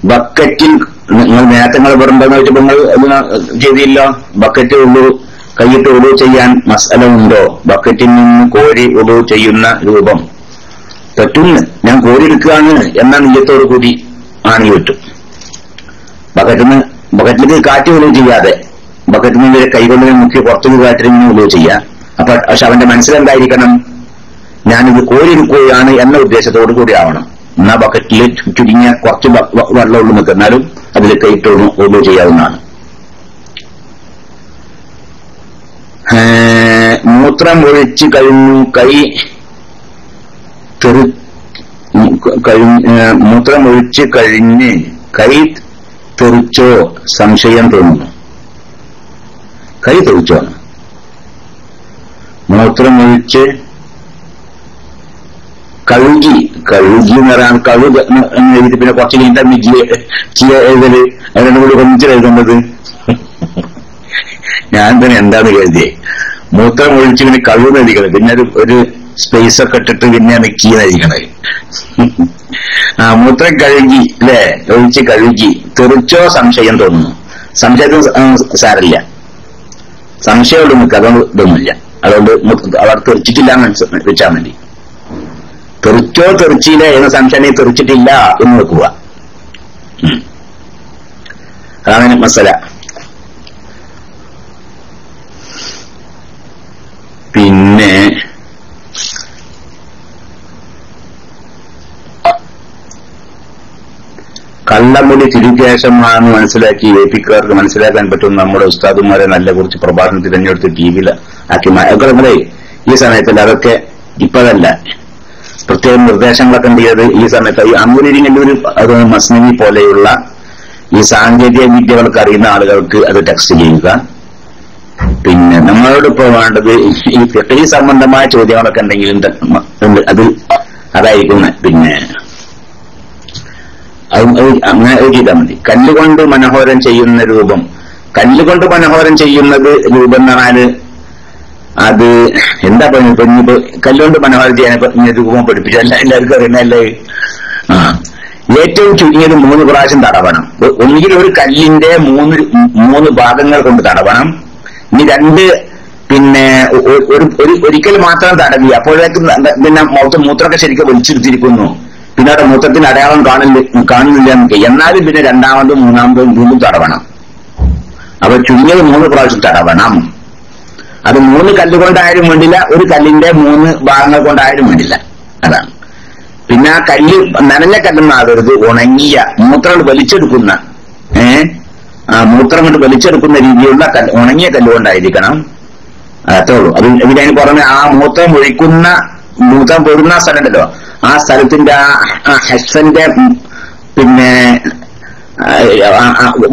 ബക്കറ്റിൽ നിങ്ങൾ നേരത്തെ പറയുമ്പോന്ന് വെച്ചപ്പോ നിങ്ങൾ ചെയ്തില്ല. ബക്കറ്റ് ഉള്ളൂ കൈയിട്ട് ഉളു ചെയ്യാൻ മസ്അല ഉണ്ടോ? ബക്കറ്റിൽ നിന്ന് കോരി ഉളു ചെയ്യുന്ന രൂപം പറ്റുന്നു. ഞാൻ കോരി എടുക്കുകയാണ് എന്ന നിയത്തോടു കൂടി ആണെങ്കിൽ പറ്റും. ബക്കറ്റിലേക്ക് കാറ്റ് ഉളു ചെയ്യാതെ ബക്കറ്റിൽ നിന്ന് കൈകൊണ്ട് മുക്കി പുറത്തേക്ക് കാറ്റിൽ നിന്ന് ഉളു ചെയ്യാം. അപ്പൊ പക്ഷെ അവന്റെ മനസ്സിലെന്തായിരിക്കണം? ഞാനിത് കോരി എടുക്കുകയാണ് എന്ന ഉദ്ദേശത്തോടു കൂടി ആവണം. എന്നാ ബക്കറ്റിൽ ചുരുങ്ങിയ കുറച്ച് വെള്ളമുള്ളൂ നിൽക്കുന്നാലും അതിൽ കൈയിട്ട് ഉളു ചെയ്യാവുന്നതാണ്. മൂത്രം ഒഴിച്ച് കഴിഞ്ഞു മൂത്രം ഒഴിച്ച് കഴിഞ്ഞ് കൈ തെറിച്ചോ? സംശയം തോന്നുന്നു. കൈ തെറിച്ചോ? മൂത്രം ഒഴിച്ച് കഴുകി എന്ന് പറയാൻ കഴുകി എഴുതി പിന്നെ കുറച്ച് കഴിഞ്ഞിട്ട് എഴുതല് അതിനോട് കൂടി ഒന്നിച്ച് എഴുതുന്നത്. ഞാൻ തന്നെ എന്താന്ന് കരുതിയേ, മൂത്രം ഒഴിച്ച് പിന്നെ കഴുകുന്ന എഴുതിക്കണത്, പിന്നെ ഒരു സ്പേസ് ഒക്കെ ഇട്ടിട്ട് പിന്നെ മിക്കീന്ന് എഴുതിക്കണത്. മൂത്രം കഴുകി അല്ലെ, ഒഴിച്ച് കഴുകി. തെറിച്ചോ? സംശയം തോന്നുന്നു. സംശയത്തിന് സാരില്ല, സംശയമുള്ള നിൽക്കുക, അതുകൊണ്ട് ഇതൊന്നുമില്ല. അതുകൊണ്ട് അവർ തെറിച്ചിട്ടില്ല എന്ന് വെച്ചാൽ മതി. തെറിച്ചോ തെറിച്ചില്ല എന്ന സംശയം തെറിച്ചിട്ടില്ല എന്ന് വെക്കുക. അതാണ് മസല. പിന്നെ കള്ളമുടി തിരുകേശമാണെന്ന് മനസ്സിലാക്കി ഏപിക്കാർക്ക് മനസ്സിലാക്കാൻ പറ്റും. നമ്മുടെ ഉസ്താദുമാരെ നല്ല കുറച്ച് പ്രഭാഷണം തിരഞ്ഞെടുത്ത് ടിവിയിൽ ആക്കി നമ്മളെ ഈ സമയത്തല്ല, അതൊക്കെ ഇപ്പോഴല്ല, പ്രത്യേക നിർദ്ദേശങ്ങളൊക്കെ ചെയ്ത് ഈ സമയത്ത് ഈ അമൂരിന്റെ മസ്നവി പോലെയുള്ള ഈ സാങ്കേതിക വിദ്യകൾക്ക് അറിയുന്ന ആളുകൾക്ക് അത് ടെക്സ്റ്റ് ചെയ്യുക. പിന്നെ നമ്മളോട് ഇപ്പോ വേണ്ടത് ഈ ഫിഖ്ഹി സംബന്ധമായ ചോദ്യങ്ങളൊക്കെ ഉണ്ടെങ്കിൽ അത് അതായിരിക്കും. പിന്നെ അങ്ങനെ ചെയ്താൽ മതി. കല്ലുകൊണ്ട് മനോഹരം ചെയ്യുന്ന രൂപം, കല്ലുകൊണ്ട് മനോഹരം ചെയ്യുന്നത് രൂപം എന്ന് പറഞ്ഞാല് അത് എന്താ പറഞ്ഞിപ്പോ കല്ലുകൊണ്ട് മനോഹരം ചെയ്യാൻ രൂപം പഠിപ്പിച്ചല്ല, എല്ലാവർക്കും അറിയുന്നല്ലേ. ഏറ്റവും ചുരുങ്ങിയത് 3 പ്രാവശ്യം തടവണം. ഒന്നുകിൽ ഒരു കല്ലിന്റെ 3 ഭാഗങ്ങൾ കൊണ്ട് തടവണം. ഇനി 2 പിന്നെ ഒരിക്കൽ മാത്രം തടവി, അപ്പോഴേക്കും പിന്നെ മൂത്രമൊക്കെ ശരിക്കും വലിച്ചെടുത്തിരിക്കുന്നു. പിന്നെ അവിടെ മൂത്രത്തിന്റെ അടയാളം കാണുന്നില്ല നമുക്ക്. എന്നാലും പിന്നെ 2ാമതും 3ാമതും വീണ്ടും തടവണം. അപ്പൊ ചുരുങ്ങിയത് 3 പ്രാവശ്യം തടവണം. അത് 3 കല്ലുകൊണ്ടായാലും വേണ്ടില്ല, ഒരു കല്ലിന്റെ 3 ഭാഗങ്ങൾ കൊണ്ടായാലും വേണ്ടില്ല. അതാണ്. പിന്നെ ആ കല്ല് നനഞ്ഞ കല്ലെന്നാകരുത്, ഉണങ്ങിയ മൂത്രം വലിച്ചെടുക്കുന്ന മൂത്രം കൊണ്ട് വലിച്ചെടുക്കുന്ന രീതിയിലുള്ള ഉണങ്ങിയ കല്ലുകൊണ്ടായിരിക്കണം. അത്രേ ഉള്ളൂ. അത് ഇതിനു പുറമെ ആ മൂത്രം പൊഴുന്ന സ്ഥലമുണ്ടല്ലോ, ആ സ്ഥലത്തിന്റെ ആ ഹെസ്സന്റെ പിന്നെ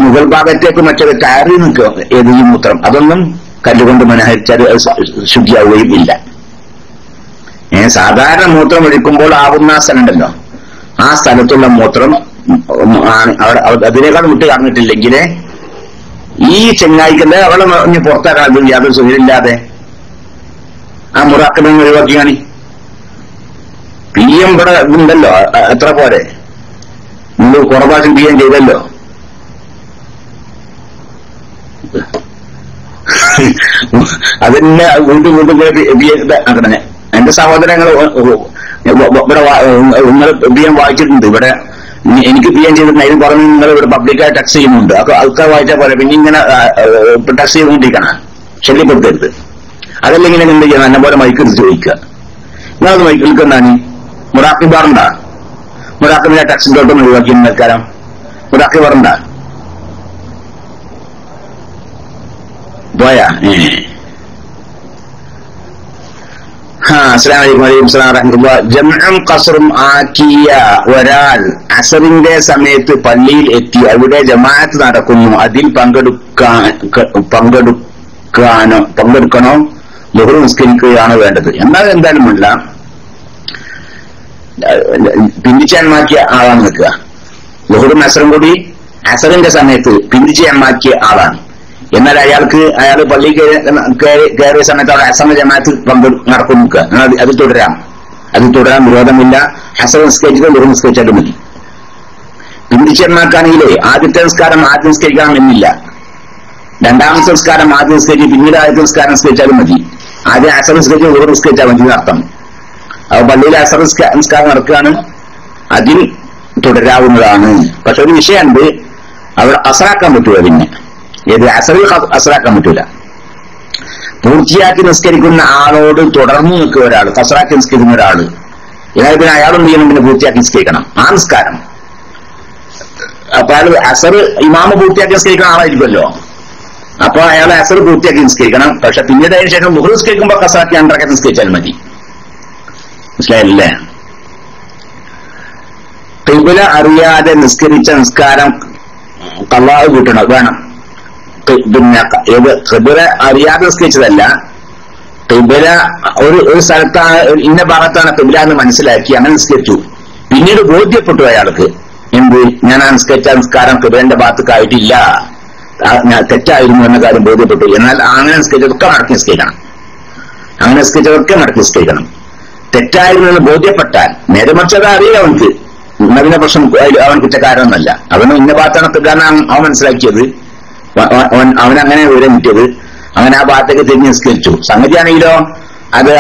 മുകൾ ഭാഗത്തേക്ക് മറ്റൊരു കയറി നിൽക്കുക ഏത് ഈ മൂത്രം, അതൊന്നും കല്ലുകൊണ്ട് മനഹരിച്ചാൽ ശുദ്ധിയാവുകയും ഇല്ല. സാധാരണ മൂത്രം ഒഴിക്കുമ്പോൾ ആവുന്ന സ്ഥലമുണ്ടല്ലോ, ആ സ്ഥലത്തുള്ള മൂത്രം അതിനേക്കാൾ വിട്ട് കടന്നിട്ടില്ലെങ്കിൽ ഈ ചെങ്ങായിക്കല്ലേ അവളെ പുറത്താക്കാൻ യാതൊരു സുഖമില്ലാതെ ആ മുറാക്കലൊന്നും ഒഴിവാക്കി കാണി. PM ഇവിടെ ഉണ്ടല്ലോ, എത്ര പോരെ, നിങ്ങൾ കുറവാശം PM ചെയ്തല്ലോ. അതിനെ വീണ്ടും അങ്ങനെ എന്റെ സഹോദരങ്ങൾ ഇവിടെ നിങ്ങൾ PM വായിച്ചിട്ടുണ്ട്. ഇവിടെ എനിക്ക് PM ചെയ്തിട്ടുണ്ട്. അതിന് പുറമെ നിങ്ങൾ ഇവിടെ പബ്ലിക്കായി ടച്ച് ചെയ്യുന്നുണ്ട്. അതൊക്കെ വായിച്ചാൽ പോലെ പിന്നെ ഇങ്ങനെ ടച്ച് ചെയ്തുകൊണ്ടിരിക്കണം, ശല്യപ്പെടുത്തരുത്. അതല്ലെങ്കിൽ എന്ത് ചെയ്യണം, എന്നെ പോലെ മൈക്കെടുത്ത് ചോദിക്കുക. നിങ്ങളത് മൈക്കെടുക്കുന്നതാണ് മുറാക്കി പറണ്ട, മുറാക്കിന്റെ ടച്ചിന്റെ തൊട്ടും ഒഴിവാക്കി നിൽക്കാരം. മുറാക്കി പറണ്ട പോയാ. ജംഉം ഖസ്റും ആക്കിയ ഒരാൾ അസറിന്റെ സമയത്ത് പള്ളിയിൽ എത്തി അവിടെ ജമാഅത്ത് നടക്കുന്നു, അതിൽ പങ്കെടുക്കണോ ളുഹ്ർ നിസ്കരിക്കുകയാണോ വേണ്ടത്? എന്നാൽ എന്തായാലും അല്ല, പിന്തിച്ചയമാക്കിയ ആളാണ് നിൽക്കുക. ളുഹ്റും അസറും കൂടി അസറിന്റെ സമയത്ത് പിന്തിച്ചയമാക്കിയ ആളാണ്. എന്നാൽ അയാൾ പള്ളി കയറിയ സമയത്ത് അവിടെ അസറിന്റെ ജമാഅത്ത് നടക്കും നിൽക്കുക. അത് തുടരാൻ വിരോധമില്ല. അസർ നിസ്കരിച്ചിട്ട് ളുഹ്ർ നിസ്കരിച്ചാലും മതി. പിന്തിച്ചയമാക്കാണെങ്കിലേ ആദ്യത്തെ നിസ്കാരം ആദ്യം നിസ്കരിക്കണം എന്നില്ല. രണ്ടാമത്തെ നിസ്കാരം ആദ്യം നിസ്കരിച്ച് പിന്നീട് ആദ്യത്തെ നിസ്കാരം നിസ്കരിച്ചാലും മതി. ആദ്യം അസർ നിസ്കരിച്ച് ളുഹ്ർ നിസ്കരിച്ചാൽ മതി എന്നർത്ഥം. അപ്പൊ പള്ളിയിൽ അസർ നിസ്കാരം നടക്കുകയാണ്, അതിൽ തുടരാവുന്നതാണ്. പക്ഷെ ഒരു വിഷയമുണ്ട്, അവിടെ അസറാക്കാൻ പറ്റൂല. പിന്നെ ഏത് അസറിൽ അസറാക്കാൻ പറ്റൂല. പൂർത്തിയാക്കി നിസ്കരിക്കുന്ന ആളോട് തുടർന്ന് നിൽക്കുക ഒരാൾ, അസറാക്കി നിസ്കരിക്കുന്ന ഒരാള്, എന്നാൽ പിന്നെ അയാളെന്ത് ചെയ്യണം, പിന്നെ പൂർത്തിയാക്കി നിസ്കരിക്കണം ആ നിസ്കാരം. അപ്പൊ അയാൾ അസർ ഇമാമ പൂർത്തിയാക്കി നിസ്കരിക്കുന്ന ആളായിരിക്കുമല്ലോ, അപ്പൊ അയാൾ അസർ പൂർത്തിയാക്കി നിസ്കരിക്കണം. പക്ഷെ പിന്നീട് അതിന് ശേഷം ളുഹ്ർ നിസ്കരിക്കുമ്പോൾ അസറാക്കി രണ്ടരക്കത്ത് നിസ്കരിച്ചാൽ മതി. മനസ്സിലായില്ലേ? ഖിബ്ല അറിയാതെ നിസ്കരിച്ച നിസ്കാരം ഖളാ കൂട്ടണം, വേണം. പിന്നെ ഖിബ്ല അറിയാതെ നിസ്കരിച്ചതല്ല, ഖിബ്ല ഒരു സ്ഥലത്താണ്, ഇന്ന ഭാഗത്താണ് ഖിബ്ല എന്ന് മനസ്സിലാക്കി അങ്ങനെ നിസ്കരിച്ചു. പിന്നീട് ബോധ്യപ്പെട്ടു അയാൾക്ക്, എന്ത്, ഞാൻ ആ നിസ്കരിച്ച നിസ്കാരം ഖിബ്ലന്റെ ഭാഗത്തേക്കായിട്ടില്ല, ഞാൻ തെറ്റായിരുന്നു എന്ന കാര്യം ബോധ്യപ്പെട്ടു. എന്നാൽ അങ്ങനെ നിസ്കരിച്ചതൊക്കെ മടക്കി നിസ്കരിക്കണം. അങ്ങനെ നിസ്കരിച്ചതൊക്കെ മടക്കി നിസ്കരിക്കണം. തെറ്റായിരുന്നു എന്ന് ബോധ്യപ്പെട്ടാൽ, നേരെ മറിച്ച് അത് അറിയാം അവനക്ക്, നവീന പ്രശ്നം അവൻ കുറ്റക്കാരനൊന്നല്ല. അവന് ഇന്ന ഭാഗത്താണ് ഖിബ്ലയാണ് അവൻ മനസ്സിലാക്കിയത്, അവനങ്ങനെ വിവരം കിട്ടിയത്, അങ്ങനെ ആ ഭാഗത്തേക്ക് തിരിഞ്ഞ് നിസ്കരിച്ചു. സംഗതിയാണെങ്കിലോ അത്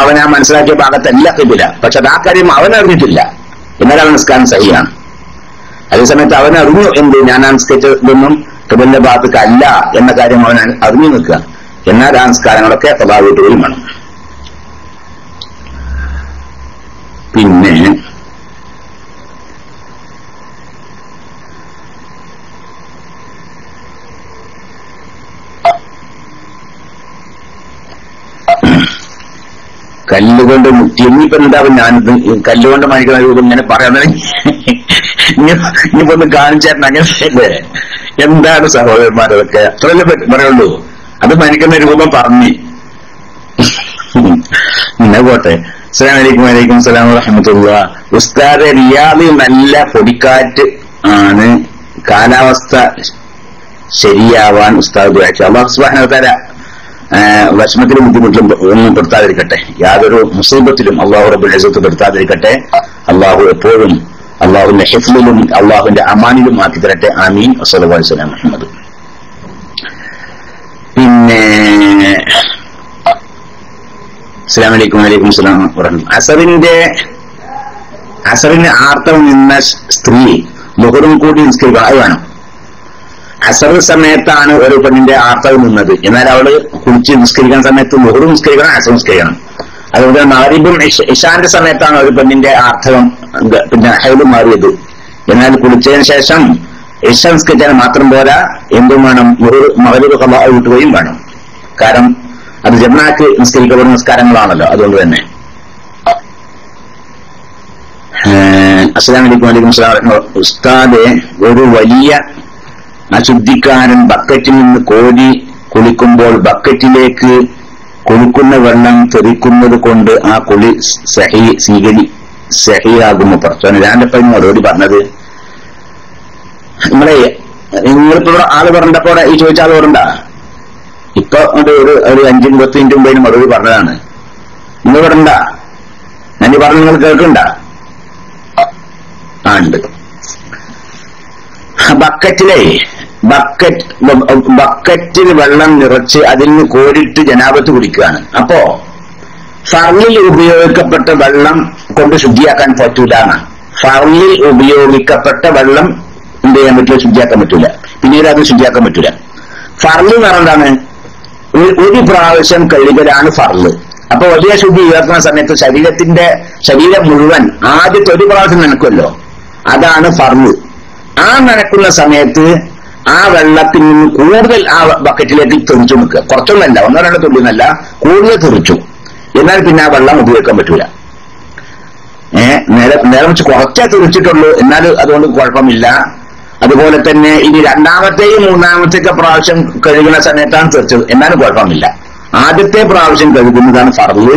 അവൻ ആ മനസ്സിലാക്കിയ ഭാഗത്തല്ല ഖിബ്ല, പക്ഷെ അത് ആ കാര്യം അവൻ അറിഞ്ഞിട്ടില്ല, എന്നാൽ അവൻ നിസ്കാരം സഹിയാണ്. അതേസമയത്ത് അവൻ അറിഞ്ഞു എന്ത്, ഞാൻ ആ നിസ്കരിച്ചതൊന്നും ഖിബ്ലന്റെ ഭാഗത്തേക്ക് അല്ല എന്ന കാര്യം അവൻ അറിഞ്ഞു നിൽക്കുക. എന്നാൽ ആ നിസ്കാരങ്ങളൊക്കെ ഖളാ വീട്ടുകയും വേണം. പിന്നെ കല്ലുകൊണ്ട് മുറ്റി, ഇനിയിപ്പോ എന്താ ഞാനിത് കല്ലുകൊണ്ട് മണിക്കുന്ന രൂപം ഇങ്ങനെ പറയുന്നത്, ഇനിയിപ്പോ ഒന്ന് കാണിച്ചേരണം അങ്ങനെയല്ലേ? എന്താണ് സഹോദരന്മാരതൊക്കെ? അത്രയല്ലേ പറയുള്ളൂ. അത് മരിക്കുന്ന രൂപം പറഞ്ഞു. ഇന്ന പോട്ടെ. അസ്സലാമു അലൈക്കും. വലൈക്കും സലാം വറഹ്മത്തുള്ളാഹി. ഉസ്താദെ, റിയാദിൽ നല്ല പൊടിക്കാറ്റ് ആണ്, കാലാവസ്ഥ ശരിയാവാൻ ഉസ്താദ് ദുആ ചെയ്യൂ. അല്ലാഹു സുബ്ഹാനഹു വ തആല വിഷമത്തിലും ബുദ്ധിമുട്ടിലും ഒന്നും പെടുത്താതിരിക്കട്ടെ, യാതൊരു മുസീബത്തിലും അള്ളാഹു റബ്ബുൽ ഇസ്സത്ത് പെടുത്താതിരിക്കട്ടെ. അള്ളാഹു എപ്പോഴും അള്ളാഹുവിന്റെ ഹിഫ്ലിലും അള്ളാഹുവിന്റെ അമാനിലും ആക്കി തരട്ടെ. ആമീൻ. വസ്സലാമു അലൈഹി മുഹമ്മദ്. പിന്നെ അസ്സലാമു അലൈക്കും. വലൈക്കും സലാം വറഹ്മത്തുള്ളാഹി. അസറിന് ആർത്തവം നിന്ന സ്ത്രീ ളുഹ്റും കൂടി നിസ്കരിക്കണം, അത് വേണം. അസർ സമയത്താണ് ഒരു പെണ്ണിന്റെ ആർത്തവം നിന്നത്, എന്നാൽ അവള് കുളിച്ച് നിസ്കരിക്കുന്ന സമയത്ത് ളുഹ്റും നിസ്കരിക്കണം, അസർ നിസ്കരിക്കണം. അതുപോലെ മഗ്രിബും ഇശാന്റെ സമയത്താണ് ഒരു പെണ്ണിന്റെ ആർത്തവം പിന്നെ ഹൈദ് മാറിയത്, എന്നാൽ കുളിച്ചതിന് ശേഷം ഇശ നിസ്കരിച്ചാൽ മാത്രം പോരാ, എന്തും വേണം, മഗ്രിബ് ഖളാ വീട്ടുകയും വേണം. കാരണം അത് ജമാഅത്ത് നിസ്കരിക്കപ്പെടുന്ന നിസ്കാരങ്ങളാണല്ലോ, അതുകൊണ്ട് തന്നെ. അസ്സലാമു അലൈക്കും. വലൈക്കും സലാം. ഉസ്താദെ, ഒരു വലിയ അശുദ്ധിക്കാരൻ ബക്കറ്റിൽ നിന്ന് കോരി കുളിക്കുമ്പോൾ ബക്കറ്റിലേക്ക് കുളിക്കുന്ന വെള്ളം തെറിക്കുന്നത് കൊണ്ട് ആ കുളി സഹിയാകുന്നു. പുറത്താണ് ഞാനിപ്പോ മറുപടി പറഞ്ഞത്. നിങ്ങളിപ്പോ ആള് പറഞ്ഞപ്പോ ഈ ചോദിച്ച ആള് പറഞ്ഞ ഇപ്പൊ ഒരു 5-10 മിനിറ്റ് മുമ്പ് മറുപടി പറഞ്ഞതാണ്. നിങ്ങൾ പറഞ്ഞ ഞാൻ പറഞ്ഞ നിങ്ങൾ കേൾക്കണ്ട? ഉണ്ട്. ബക്കറ്റിൽ വെള്ളം നിറച്ച് അതിൽ നിന്ന് കോരിട്ട് ജനാബത്ത് കുടിക്കുകയാണ്. അപ്പോ ഫർളിൽ ഉപയോഗിക്കപ്പെട്ട വെള്ളം കൊണ്ട് ശുദ്ധിയാക്കാൻ പറ്റൂല. ഫർളിൽ ഉപയോഗിക്കപ്പെട്ട വെള്ളം എന്ത് ചെയ്യാൻ പറ്റില്ല? ശുദ്ധിയാക്കാൻ പറ്റൂല. പിന്നീട് അത് ശുദ്ധിയാക്കാൻ പറ്റൂല. ഫർള് എന്ന് പറഞ്ഞാണ് ഒരു പ്രാവശ്യം കഴുകലാണ് ഫർള്. അപ്പൊ വലിയ ശുദ്ധി ഉയർത്തുന്ന സമയത്ത് ശരീരം മുഴുവൻ ആദ്യത്തെ ഒരു പ്രാവശ്യം നനക്കുമല്ലോ, അതാണ് ഫർള്. ആ നനക്കുന്ന സമയത്ത് ആ വെള്ളത്തിൽ നിന്ന് കൂടുതൽ ആ ബക്കറ്റിലേക്ക് തെറിച്ചു നിൽക്കുക. കുറച്ചൊന്നല്ല, 1-2 തുള്ളിയൊന്നല്ല, കൂടുതൽ തെറിച്ചു. എന്നാൽ പിന്നെ ആ വെള്ളം ഉപയോഗിക്കാൻ പറ്റൂല. നേരെ വെച്ച് കുറച്ചേ തെറിച്ചിട്ടുള്ളൂ, എന്നാൽ അതുകൊണ്ട് കുഴപ്പമില്ല. അതുപോലെ തന്നെ ഇനി 2ാമത്തെയും 3ാമത്തെയൊക്കെ പ്രാവശ്യം കഴുകുന്ന സമയത്താണ് തെറിച്ചത്, എന്നാലും കുഴപ്പമില്ല. ആദ്യത്തെ പ്രാവശ്യം കഴുകുന്നതാണ് ഫർള്.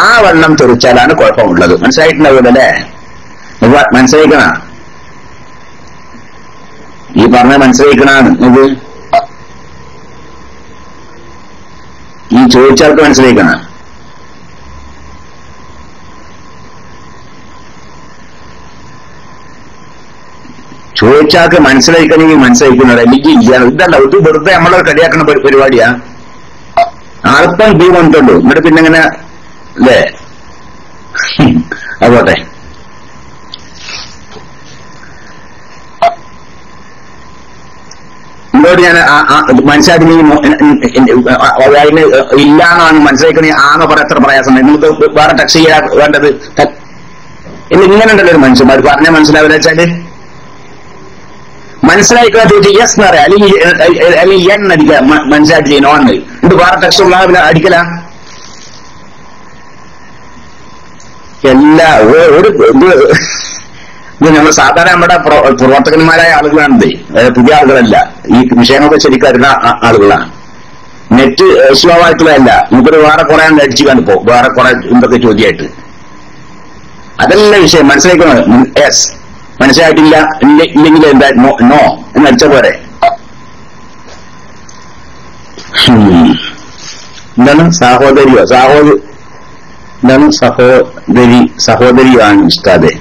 ആ വെള്ളം തെറിച്ചാലാണ് കുഴപ്പമുള്ളത്. മനസ്സിലായിട്ടുണ്ടാവില്ല അല്ലേ? മനസ്സിലാക്കണ ഈ പറഞ്ഞ മനസ്സിലാക്കണാണ് ഇത്. ഈ ചോദിച്ചാൾക്ക് മനസ്സിലാക്കണ. ചോദിച്ചാൾക്ക് മനസ്സിലാക്കണമെങ്കിൽ മനസ്സിലാക്കുന്നത്, അല്ലെങ്കിൽ ഇല്ല. ഇതല്ല, ഇത് വെറുതെ നമ്മളെ കളിയാക്കുന്ന പരിപാടിയാ. ആൾപ്പം ടീം കൊണ്ടുള്ളൂ, എന്നിട്ട് പിന്നെ ഇങ്ങനെ അല്ലേ? അതുപോട്ടെ. ഇങ്ങോട്ട് ഞാൻ മനസ്സിലാക്കി അതിന് ഇല്ലാന്നാണ് മനസ്സിലാക്കണേ. ആന്ന് പറയാൻ എത്ര പ്രയാസം. നിങ്ങൾക്ക് വേറെ ടെക്സ്റ്റ് ചെയ്യാൻ വേണ്ടത് ഇങ്ങനെ ഉണ്ടല്ലോ ഒരു മനുഷ്യന്മാർ പറഞ്ഞാൽ മനസ്സിലാവില്ല വെച്ചാല് മനസ്സിലാക്കുക ചോദിച്ചാൽ യെസ് എന്ന് പറയാം, അല്ലെങ്കിൽ എൻ അടിക്കുക. മനസ്സിലാക്കി ചെയ്യണോ എന്ന് ഇത് വേറെ ടെക്സ്റ്റ് ഉള്ള അടിക്കല. എല്ലാ ഒരു ഇത് നമ്മൾ സാധാരണ നമ്മുടെ പ്രവർത്തകന്മാരായ ആളുകളാണിത്, പുതിയ ആളുകളല്ല. ഈ വിഷയങ്ങളൊക്കെ ശരിക്കും അറിയുന്ന ആളുകളാണ്. നെറ്റ് സ്ലോ ആയിട്ടുള്ളതല്ല. നമുക്കൊരു വേറെ കുറെ അടിച്ചു കാണിപ്പോ, വേറെ കുറെ എന്തൊക്കെ ചോദ്യമായിട്ട്. അതല്ല വിഷയം. മനസ്സിലാക്കുന്നത് യെസ്, മനസ്സിലായിട്ടില്ല ഇല്ലെങ്കിൽ എന്താ നോ എന്ന് അടിച്ച പോരെ. എന്താണ് സഹോദരിയോ എന്താണ് സഹോദരിയോ ആണ് ഉസ്താദെ.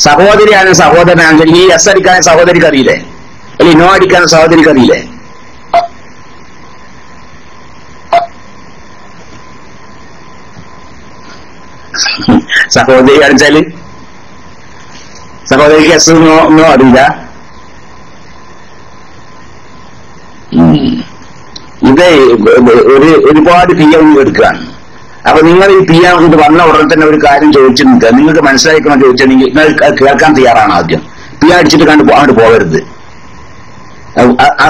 സഹോദരിയാണ് സഹോദരനാണ്. ഈ എസ് അടിക്കാൻ സഹോദരിക്ക് അറിയില്ലേ? അല്ലെങ്കിൽ നോ അടിക്കാൻ സഹോദരിക്ക് അറിയില്ലേ? സഹോദരി അടിച്ചാല് സഹോദരിക്ക് എസ് നോ അറിയില്ല. ഇത് ഒരുപാട് PM എടുക്കുകയാണ്. അപ്പൊ നിങ്ങൾ ഈ PM ഇത് വന്ന ഉടനെ തന്നെ ഒരു കാര്യം ചോദിച്ചു നിൽക്കുക. നിങ്ങൾക്ക് മനസ്സിലാക്കണം ചോദിച്ചിട്ടുണ്ടെങ്കിൽ നിങ്ങൾ കേൾക്കാൻ തയ്യാറാണ്. ആദ്യം PM അടിച്ചിട്ട് അങ്ങോട്ട് പോകരുത്.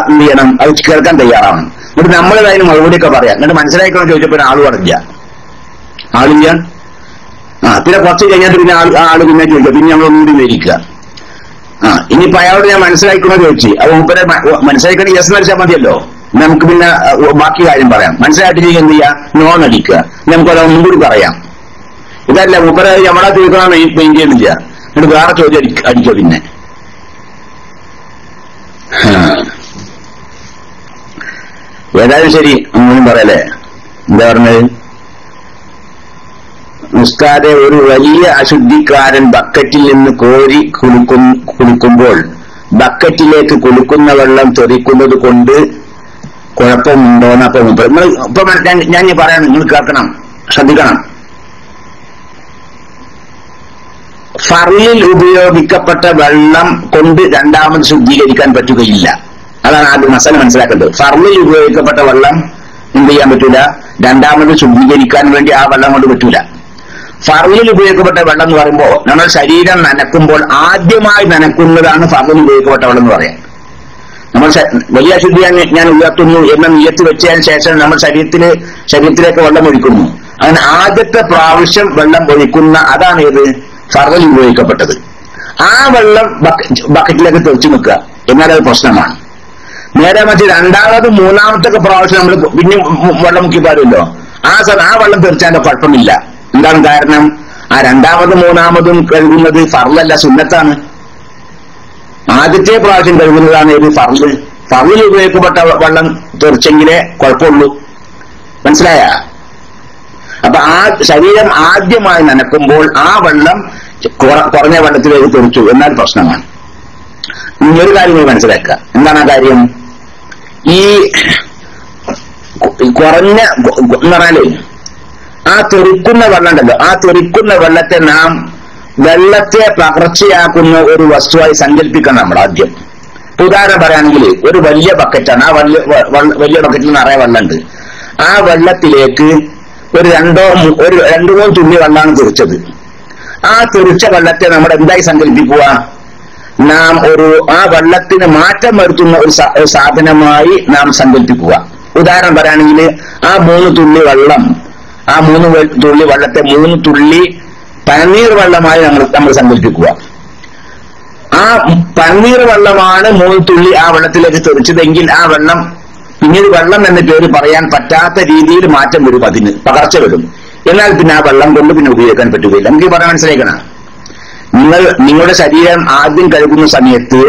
എന്ത് ചെയ്യണം? അത് കേൾക്കാൻ തയ്യാറാണ്. എന്നിട്ട് നമ്മൾ അതിന് മറുപടിയൊക്കെ പറയാം. എന്നിട്ട് മനസ്സിലാക്കണം ചോദിച്ചപ്പോ ആള് പറഞ്ഞില്ല, ആളില്ല. പിന്നെ കുറച്ച് കഴിഞ്ഞിട്ട് പിന്നെ ആള് പിന്നെ ചോദിക്കുക. പിന്നെ നമ്മളൊന്നുകൂടി വിവരിക്കുക. ഇനിയിപ്പോ അയാളോട് ഞാൻ മനസ്സിലാക്കണോ ചോദിച്ചു. അപ്പൊ മൂപ്പരെ മനസ്സിലാക്കണ യെസ് നടിച്ചാൽ മതിയല്ലോ. നമുക്ക് പിന്നെ ബാക്കി കാര്യം പറയാം. മനസ്സിലായിട്ട് എന്ത് ചെയ്യാ? നോൺ അടിക്കുക. നമുക്കത് ഒന്നും കൂടി പറയാം. ഇതല്ല മൂപ്പരെ നമ്മളെ ചോദിക്കണം മെയിൻ ചെയ്യുന്നില്ല. എന്നിട്ട് വേറെ ചോദ്യം അടിക്കുക. പിന്നെ ഏതായാലും ശരി, ഒന്നും പറയല്ലേ. എന്താ പറഞ്ഞത്? ഉസ്താദെ, ഒരു വലിയ അശുദ്ധിക്കാരൻ ബക്കറ്റിൽ നിന്ന് കോരി കുളിക്കുമ്പോൾ ബക്കറ്റിലേക്ക് കുളിക്കുന്ന വെള്ളം തെറിക്കുന്നത് കൊണ്ട് കുഴപ്പമുണ്ടോന്ന് അപ്പൊ നിങ്ങൾ ഇപ്പൊ ഞാൻ പറയാൻ നിങ്ങൾ കേൾക്കണം, ശ്രദ്ധിക്കണം. ഫർളിൽ ഉപയോഗിക്കപ്പെട്ട വെള്ളം കൊണ്ട് രണ്ടാമത് ശുദ്ധീകരിക്കാൻ പറ്റുകയില്ല. അതാണ് ആദ്യം മസാല മനസ്സിലാക്കേണ്ടത്. ഫർളിൽ ഉപയോഗിക്കപ്പെട്ട വെള്ളം എന്ത് ചെയ്യാൻ പറ്റൂല? രണ്ടാമത് ശുദ്ധീകരിക്കാൻ വേണ്ടി ആ വെള്ളം കൊണ്ട് പറ്റൂല. ഫർളിൽ ഉപയോഗിക്കപ്പെട്ട വെള്ളം എന്ന് പറയുമ്പോൾ നമ്മൾ ശരീരം നനക്കുമ്പോൾ ആദ്യമായി നനക്കുന്നതാണ് ഫർളിൽ ഉപയോഗിക്കപ്പെട്ട വെള്ളം എന്ന് പറയാം. നമ്മൾ വലിയ അശുദ്ധി ഞാൻ ഉയർത്തുന്നു എന്ന നിയത്ത് വെച്ചതിന് ശേഷം നമ്മൾ ശരീരത്തിലേക്ക് വെള്ളം ഒഴിക്കുന്നു. അങ്ങനെ ആദ്യത്തെ പ്രാവശ്യം വെള്ളം ഒഴിക്കുന്ന അതാണ് ഏത്? ഫർളിൽ ഉപയോഗിക്കപ്പെട്ടത്. ആ വെള്ളം ബക്കറ്റിലേക്ക് തെറിച്ചു നിൽക്കുക, എന്നാൽ അത് പ്രശ്നമാണ്. നേരെ മറിച്ച് രണ്ടാമതും മൂന്നാമത്തെ പ്രാവശ്യം നമ്മൾ പിന്നെ വെള്ളം മുക്കി പാടുമല്ലോ, ആ വെള്ളം തെറിച്ചാൽ കുഴപ്പമില്ല. എന്താണ് കാരണം? ആ രണ്ടാമതും മൂന്നാമതും കഴുകുന്നത് ഫർളല്ല, സുന്നത്താണ്. ആദ്യത്തെ പ്രാവശ്യം കഴുകുന്നതാണ് ഏത്? ഫർളിൽ ഉപയോഗിക്കപ്പെട്ട വെള്ളം തെറിച്ചെങ്കിലേ കുഴപ്പമുള്ളൂ. മനസ്സിലായ? അപ്പൊ ആ ശരീരം ആദ്യമായി നനക്കുമ്പോൾ ആ വെള്ളം കുറഞ്ഞ വെള്ളത്തിലേക്ക് തെറിച്ചു എന്നാൽ പ്രശ്നമാണ്. ഒരു കാര്യം കൂടി മനസ്സിലാക്കുക. എന്താണ് ആ കാര്യം? ഈ കുറഞ്ഞ എന്ന് പറഞ്ഞാല് ആ തെറിക്കുന്ന വെള്ളം ഉണ്ടല്ലോ, ആ തെറിക്കുന്ന വെള്ളത്തെ നാം വെള്ളത്തെ പകർച്ചയാക്കുന്ന ഒരു വസ്തുവായി സങ്കല്പിക്കണം നമ്മൾ ആദ്യം. ഉദാഹരണം പറയുകയാണെങ്കിൽ ഒരു വലിയ ബക്കറ്റാണ്, ആ വലിയ ബക്കറ്റിൽ നിറയെ വെള്ളമുണ്ട്. ആ വെള്ളത്തിലേക്ക് ഒരു 2-3 തുള്ളി വെള്ളമാണ് തെറിച്ചത്. ആ തെറിച്ച വെള്ളത്തെ നമ്മൾ എന്തായി സങ്കല്പിക്കുക? നാം ആ വെള്ളത്തിന് മാറ്റം വരുത്തുന്ന ഒരു സാധനമായി നാം സങ്കല്പിക്കുക. ഉദാഹരണം പറയുകയാണെങ്കിൽ ആ 3 തുള്ളി വെള്ളം, ആ 3 തുള്ളി വെള്ളത്തെ 3 തുള്ളി പനീർ വെള്ളമായി നമ്മൾ സങ്കല്പിക്കുക. ആ പനീർ വെള്ളമാണ് 3 തുള്ളി ആ വെള്ളത്തിലേക്ക് തെറിച്ചതെങ്കിൽ ആ വെള്ളം പിന്നീട് വെള്ളം എന്ന പേര് പറയാൻ പറ്റാത്ത രീതിയിൽ മാറ്റം വരും, അതിന് പകർച്ച വരും. എന്നാൽ പിന്നെ ആ വെള്ളം കൊണ്ട് പിന്നെ ഉപയോഗിക്കാൻ പറ്റുകയില്ല. നമുക്ക് പറയാൻ മനസ്സിലാക്കണം. നിങ്ങളുടെ ശരീരം ആദ്യം കഴുകുന്ന സമയത്ത്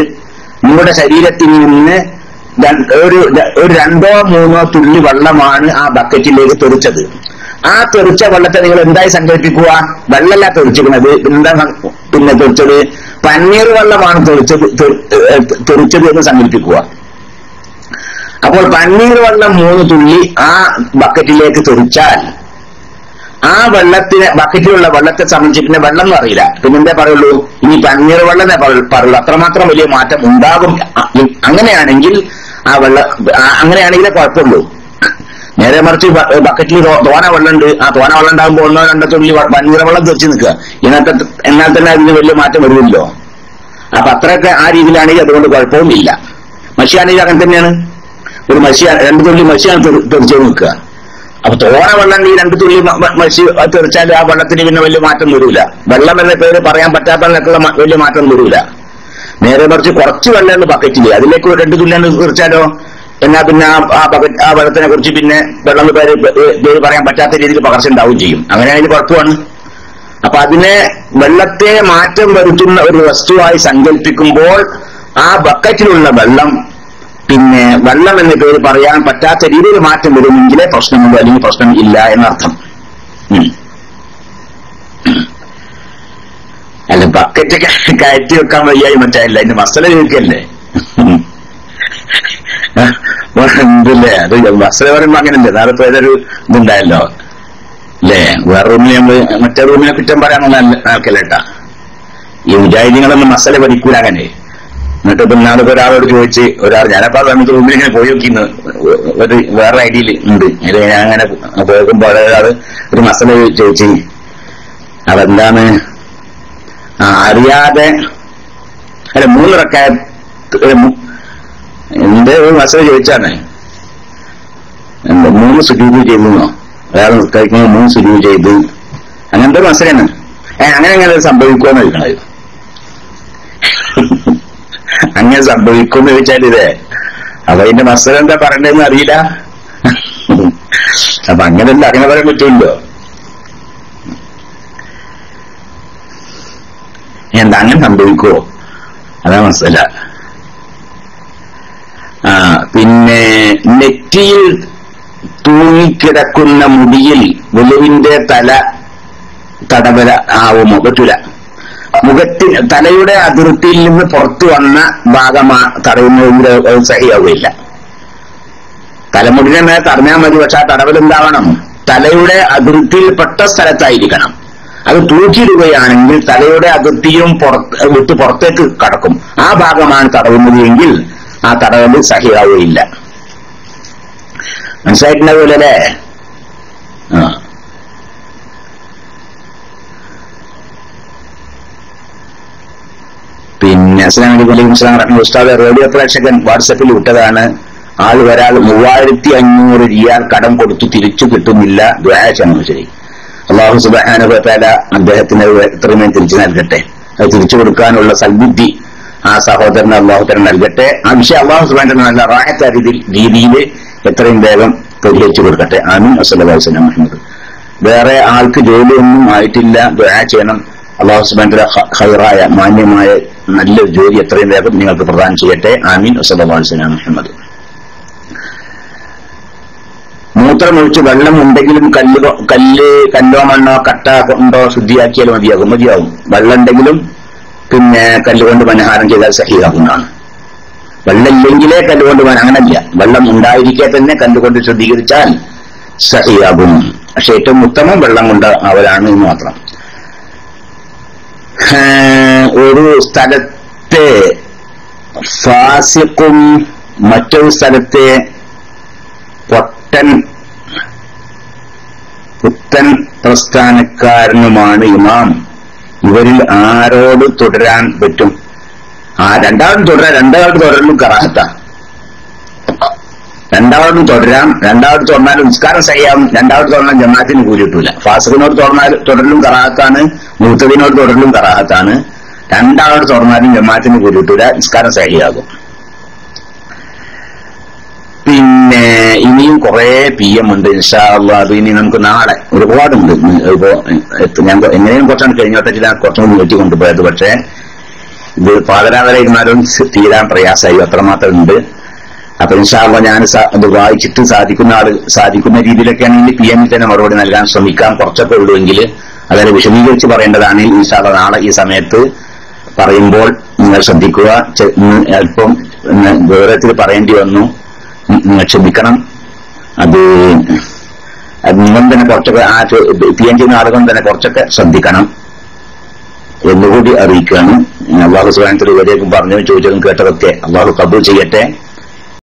നിങ്ങളുടെ ശരീരത്തിൽ നിന്ന് ഒരു 2-3 തുള്ളി വെള്ളമാണ് ആ ബക്കറ്റിലേക്ക് തെറിച്ചത്. ആ തെറിച്ച വെള്ളത്തെ നിങ്ങൾ എന്തായി സങ്കല്പിക്കുക? വെള്ളമല്ല തെറിച്ചിരിക്കുന്നത്, എന്താ പിന്നെ തെറിച്ചത്? പനീർ വെള്ളമാണ് തെറിച്ചത് എന്ന് സങ്കല്പിക്കുക. അപ്പോൾ പനീർ വെള്ളം 3 തുള്ളി ആ ബക്കറ്റിലേക്ക് തെറിച്ചാൽ ആ ബക്കറ്റിലുള്ള വെള്ളത്തെ സംബന്ധിച്ച് പിന്നെ വെള്ളം എന്ന് അറിയില്ല, പിന്നെന്താ പറയുള്ളൂ? ഇനി പനീർ വെള്ളം പറയുള്ളൂ. അത്രമാത്രം വലിയ മാറ്റം ഉണ്ടാകും. അങ്ങനെയാണെങ്കിൽ അങ്ങനെയാണെങ്കിലേ കുഴപ്പമുള്ളൂ. നേരെ മറിച്ച് ബക്കറ്റിൽ തോന വെള്ളമുണ്ട്, ആ തോന വെള്ളം ഉണ്ടാകുമ്പോൾ 1-2 തുള്ളി പനീർ വെള്ളം തെറിച്ച് നിൽക്കുക, എന്നാൽ തന്നെ അതിന് വലിയ മാറ്റം വരുമല്ലോ. അപ്പൊ അത്രയൊക്കെ ആ രീതിയിലാണെങ്കിൽ അതുകൊണ്ട് കുഴപ്പവുമില്ല. മഷിയാണെങ്കിൽ അങ്ങനെ തന്നെയാണ്. ഒരു 2 തുള്ളി മഷിയാണ് തെറിച്ചു നിൽക്കുക. അപ്പൊ തോന വെള്ളം ഈ 2 തുള്ളി മഷി തെറിച്ചാൽ ആ വെള്ളത്തിന് പിന്നെ വലിയ മാറ്റം വരൂല. വെള്ളം എന്ന പേര് പറയാൻ പറ്റാത്തതിനൊക്കെയുള്ള വലിയ മാറ്റം വരൂല. നേരെ മറിച്ച് കുറച്ച് വെള്ളമുണ്ട് ബക്കറ്റില്, അതിലേക്ക് 2 തുള്ളിയാണ് തെറിച്ചാലോ എന്നാ പിന്നെ ആ വെള്ളത്തിനെ കുറിച്ച് പിന്നെ വെള്ളം പേര് പറയാൻ പറ്റാത്ത രീതിയിൽ പകർച്ച ഉണ്ടാവുകയും ചെയ്യും. അങ്ങനെയാണെങ്കിൽ കുഴപ്പമാണ്. അപ്പൊ അതിനെ വെള്ളത്തെ മാറ്റം വരുത്തുന്ന ഒരു വസ്തുവായി സങ്കല്പിക്കുമ്പോൾ ആ ബക്കറ്റിലുള്ള വെള്ളം പിന്നെ വെള്ളം എന്ന പേര് പറയാൻ പറ്റാത്ത രീതിയിൽ മാറ്റം വരുമെങ്കിലേ പ്രശ്നമുള്ളൂ, അല്ലെങ്കിൽ പ്രശ്നം ഇല്ല എന്നർത്ഥം. അല്ല ബക്കറ്റ് കയറ്റി വെക്കാൻ വയ്യായി മറ്റല്ല, അതിന്റെ മസല ചോദിക്കല്ലേ എന്തല്ലേ? അത് മസല പറയുമ്പോ അങ്ങനല്ലേ? നേരത്തെ ഏതൊരു ഇതുണ്ടായല്ലോ അല്ലേ? വേറെ റൂമിൽ നമ്മള് മറ്റേ റൂമിനെ കുറ്റം പറയാനുള്ള ആൾക്കല്ലേട്ടാ. ഈ മുജാഹിദീങ്ങളൊന്നും മസല പഠിക്കൂല അങ്ങനെ. എന്നിട്ട് ഇപ്പൊ നാളെ ഒരാളോട് ചോദിച്ച് ഞാനപ്പോ ആ സമയത്ത് റൂമിൽ ഇങ്ങനെ പോയി നോക്കിന്ന് ഒരു വേറെ ഐഡിയയിൽ ഉണ്ട്. ഞാൻ അങ്ങനെ പോയപ്പോ ഒരാള് ഒരു മസല ചോദിച്ച് അതെന്താണ് അറിയാതെ അല്ല 3 റക്അത്ത് എന്റെ ഒരു മസല ചോദിച്ചാണ് 3 സുജൂദ് ചെയ്തെന്നോ, അയാൾ കഴിക്കുമ്പോൾ 3 സുജൂദ് ചെയ്ത് അങ്ങനത്തെ മസലാണ്. അങ്ങനെ സംഭവിക്കുമെന്ന് ചോദിക്കണത്. അങ്ങനെ സംഭവിക്കുമെന്ന് ചോദിച്ചാൽ ഇതേ അപ്പൊ അതിന്റെ മസല എന്താ പറയണ്ടെന്ന് അറിയില്ല. അപ്പൊ അങ്ങനെയല്ല, അങ്ങനെ പറയാൻ പറ്റുമല്ലോ. എന്താ അങ്ങനെ സംഭവിക്കുമോ? അതാ മസല. പിന്നെ നെറ്റിയിൽ തൂങ്ങിക്കിടക്കുന്ന മുടിയിൽ വെളുവിന്റെ തല തടവല ആവുമോ? പറ്റൂല. തലയുടെ അതിർത്തിയിൽ നിന്ന് പുറത്തു വന്ന ഭാഗമാ തടയുന്നതിന്റെ സഹിയാവുകയില്ല. തലമുടിനെ മേലെ തടഞ്ഞാൽ മതി, പക്ഷെ ആ തടവൽ എന്താവണം? തലയുടെ അതിർത്തിയിൽപ്പെട്ട സ്ഥലത്തായിരിക്കണം. അത് തൂക്കിയിടുകയാണെങ്കിൽ തലയുടെ അതിർത്തിയും വിട്ട് പുറത്തേക്ക് കടക്കും. ആ ഭാഗമാണ് തടവുന്നത് എങ്കിൽ ആ തടവൽ സഹിയാവുകയില്ല. മനസ്സിലായിട്ടുണ്ടാവില്ല അല്ലേ? പിന്നെ അസ്സലാമു അലൈക്കും ഉസ്താദ്, റേഡിയോ പ്രേക്ഷകൻ വാട്സപ്പിൽ വിട്ടതാണ്. ആൾ ഒരാൾ 3500 റിയാൽ കടം കൊടുത്തു തിരിച്ചു കിട്ടുന്നില്ല, ദുആ ചെയ്യണം. ശരി, അല്ലാഹു സുബ്ഹാനഹു വ തആല അദ്ദേഹത്തിന് എത്രയും തിരിച്ചു നൽകട്ടെ. അത് തിരിച്ചു കൊടുക്കാനുള്ള സൽബുദ്ധി ആ സഹോദരന് അള്ളാഹുത്തരം നൽകട്ടെ. ആ വിഷയം അള്ളാഹു സുബ്ഹാനഹു നല്ല റാഹത്ത രീതിയിൽ എത്രയും വേഗം പരിഹരിച്ചു കൊടുക്കട്ടെ. ആമീൻ. വസല്ലല്ലാഹു അലൈഹി വസല്ലം മുഹമ്മദ്. വേറെ ആൾക്ക് ജോലിയൊന്നും ആയിട്ടില്ല, ദുആ ചെയ്യണം. അള്ളാഹു സുബ്ഹാനഹു ഖൈറായ മാന്യമായ നല്ലൊരു ജോലി എത്രയും വേഗം നിങ്ങൾക്ക് പ്രദാനം ചെയ്യട്ടെ. ആമീൻ. വസല്ലല്ലാഹു അലൈഹി വസല്ലം മുഹമ്മദ്. മൂത്രമൊഴിച്ച് വെള്ളം ഉണ്ടെങ്കിലും കല്ലോ മണ്ണോ കട്ട കൊണ്ടോ ശുദ്ധിയാക്കിയാൽ മതിയാവും. വെള്ളം ഉണ്ടെങ്കിലും പിന്നെ കല്ലുകൊണ്ട് മനഹാരം ചെയ്താൽ സഹിയാകുന്നതാണ്. വെള്ളം ഇല്ലെങ്കിലേ കല്ലുകൊണ്ട് അങ്ങനല്ല, വെള്ളം ഉണ്ടായിരിക്കെ തന്നെ കല്ലുകൊണ്ട് ശുദ്ധീകരിച്ചാൽ സഹിയാകും. പക്ഷെ ഏറ്റവും ഉത്തമം വെള്ളം കൊണ്ട് അവരാണ് എന്ന് മാത്രം. ഒരു സ്ഥലത്തെ ഫാസിഖും മറ്റൊരു സ്ഥലത്തെ പുത്തൻ പ്രസ്ഥാനക്കാരനുമാണ് ഇമാം. ഇവരിൽ ആരോട് തുടരാൻ പറ്റും? രണ്ടാളും തുടരലും കറാഹത്ത. രണ്ടാളും തുടർന്നാലും നിസ്കാരം സഹിയാവും. രണ്ടാളും തുടർന്നാൽ ജമാഅത്തിന് കൂലി കിട്ടൂല. ഫാസിഖിനോട് തുടരലും കറാഹത്താണ്, മുഅ്തദിനോട് തുടരലും കറാഹത്താണ്. രണ്ടാളോട് തുടർന്നാലും ജമാഅത്തിന് കൂലി കിട്ടൂല, നിസ്കാരം സഹിയാകും. പിന്നെ ഇനിയും കുറെ PM ഉണ്ട്. ഇൻഷാ അല്ലാഹ് അത് ഇനി നമുക്ക് നാളെ ഒരുപാടുണ്ട്. ഇപ്പോ ഞാൻ എങ്ങനെയും കുറച്ചാണ് കഴിഞ്ഞോട്ടെ, കുറച്ചും കൂടി നീട്ടി കൊണ്ടുപോയത്. പക്ഷേ ഇത് പാതരാവരെ ഇരുന്നാലും തീരാൻ പ്രയാസമായി, അത്രമാത്രം ഉണ്ട്. അപ്പൊ ഇൻഷാ അല്ലാഹ് ഞാൻ അത് വായിച്ചിട്ട് സാധിക്കുന്ന രീതിയിലൊക്കെയാണെങ്കിൽ PM തന്നെ മറുപടി നൽകാൻ ശ്രമിക്കാം. കുറച്ചൊക്കെ ഉള്ളുവെങ്കിൽ അതിനെ വിശദീകരിച്ച് പറയേണ്ടതാണ്. ഇൻഷാ അല്ലാഹ് നാളെ ഈ സമയത്ത് പറയുമ്പോൾ നിങ്ങൾ ശ്രദ്ധിക്കുക. അല്പം ഗൗരവത്തിൽ പറയേണ്ടി വന്നു, നിങ്ങൾ ക്ഷമിക്കണം. അത് നിങ്ങൾ തന്നെ കുറച്ചൊക്കെ PM ചെയ്യുന്ന ആളുകൾ തന്നെ കുറച്ചൊക്കെ ശ്രദ്ധിക്കണം എന്നുകൂടി അറിയിക്കുകയാണ്. അള്ളാഹു സുബ്ഹാനഹു വ തആല ഇവരേക്കും പറഞ്ഞു ചോദിച്ചതും കേട്ടതൊക്കെ അള്ളാഹു ഖബൂൽ ചെയ്യട്ടെ.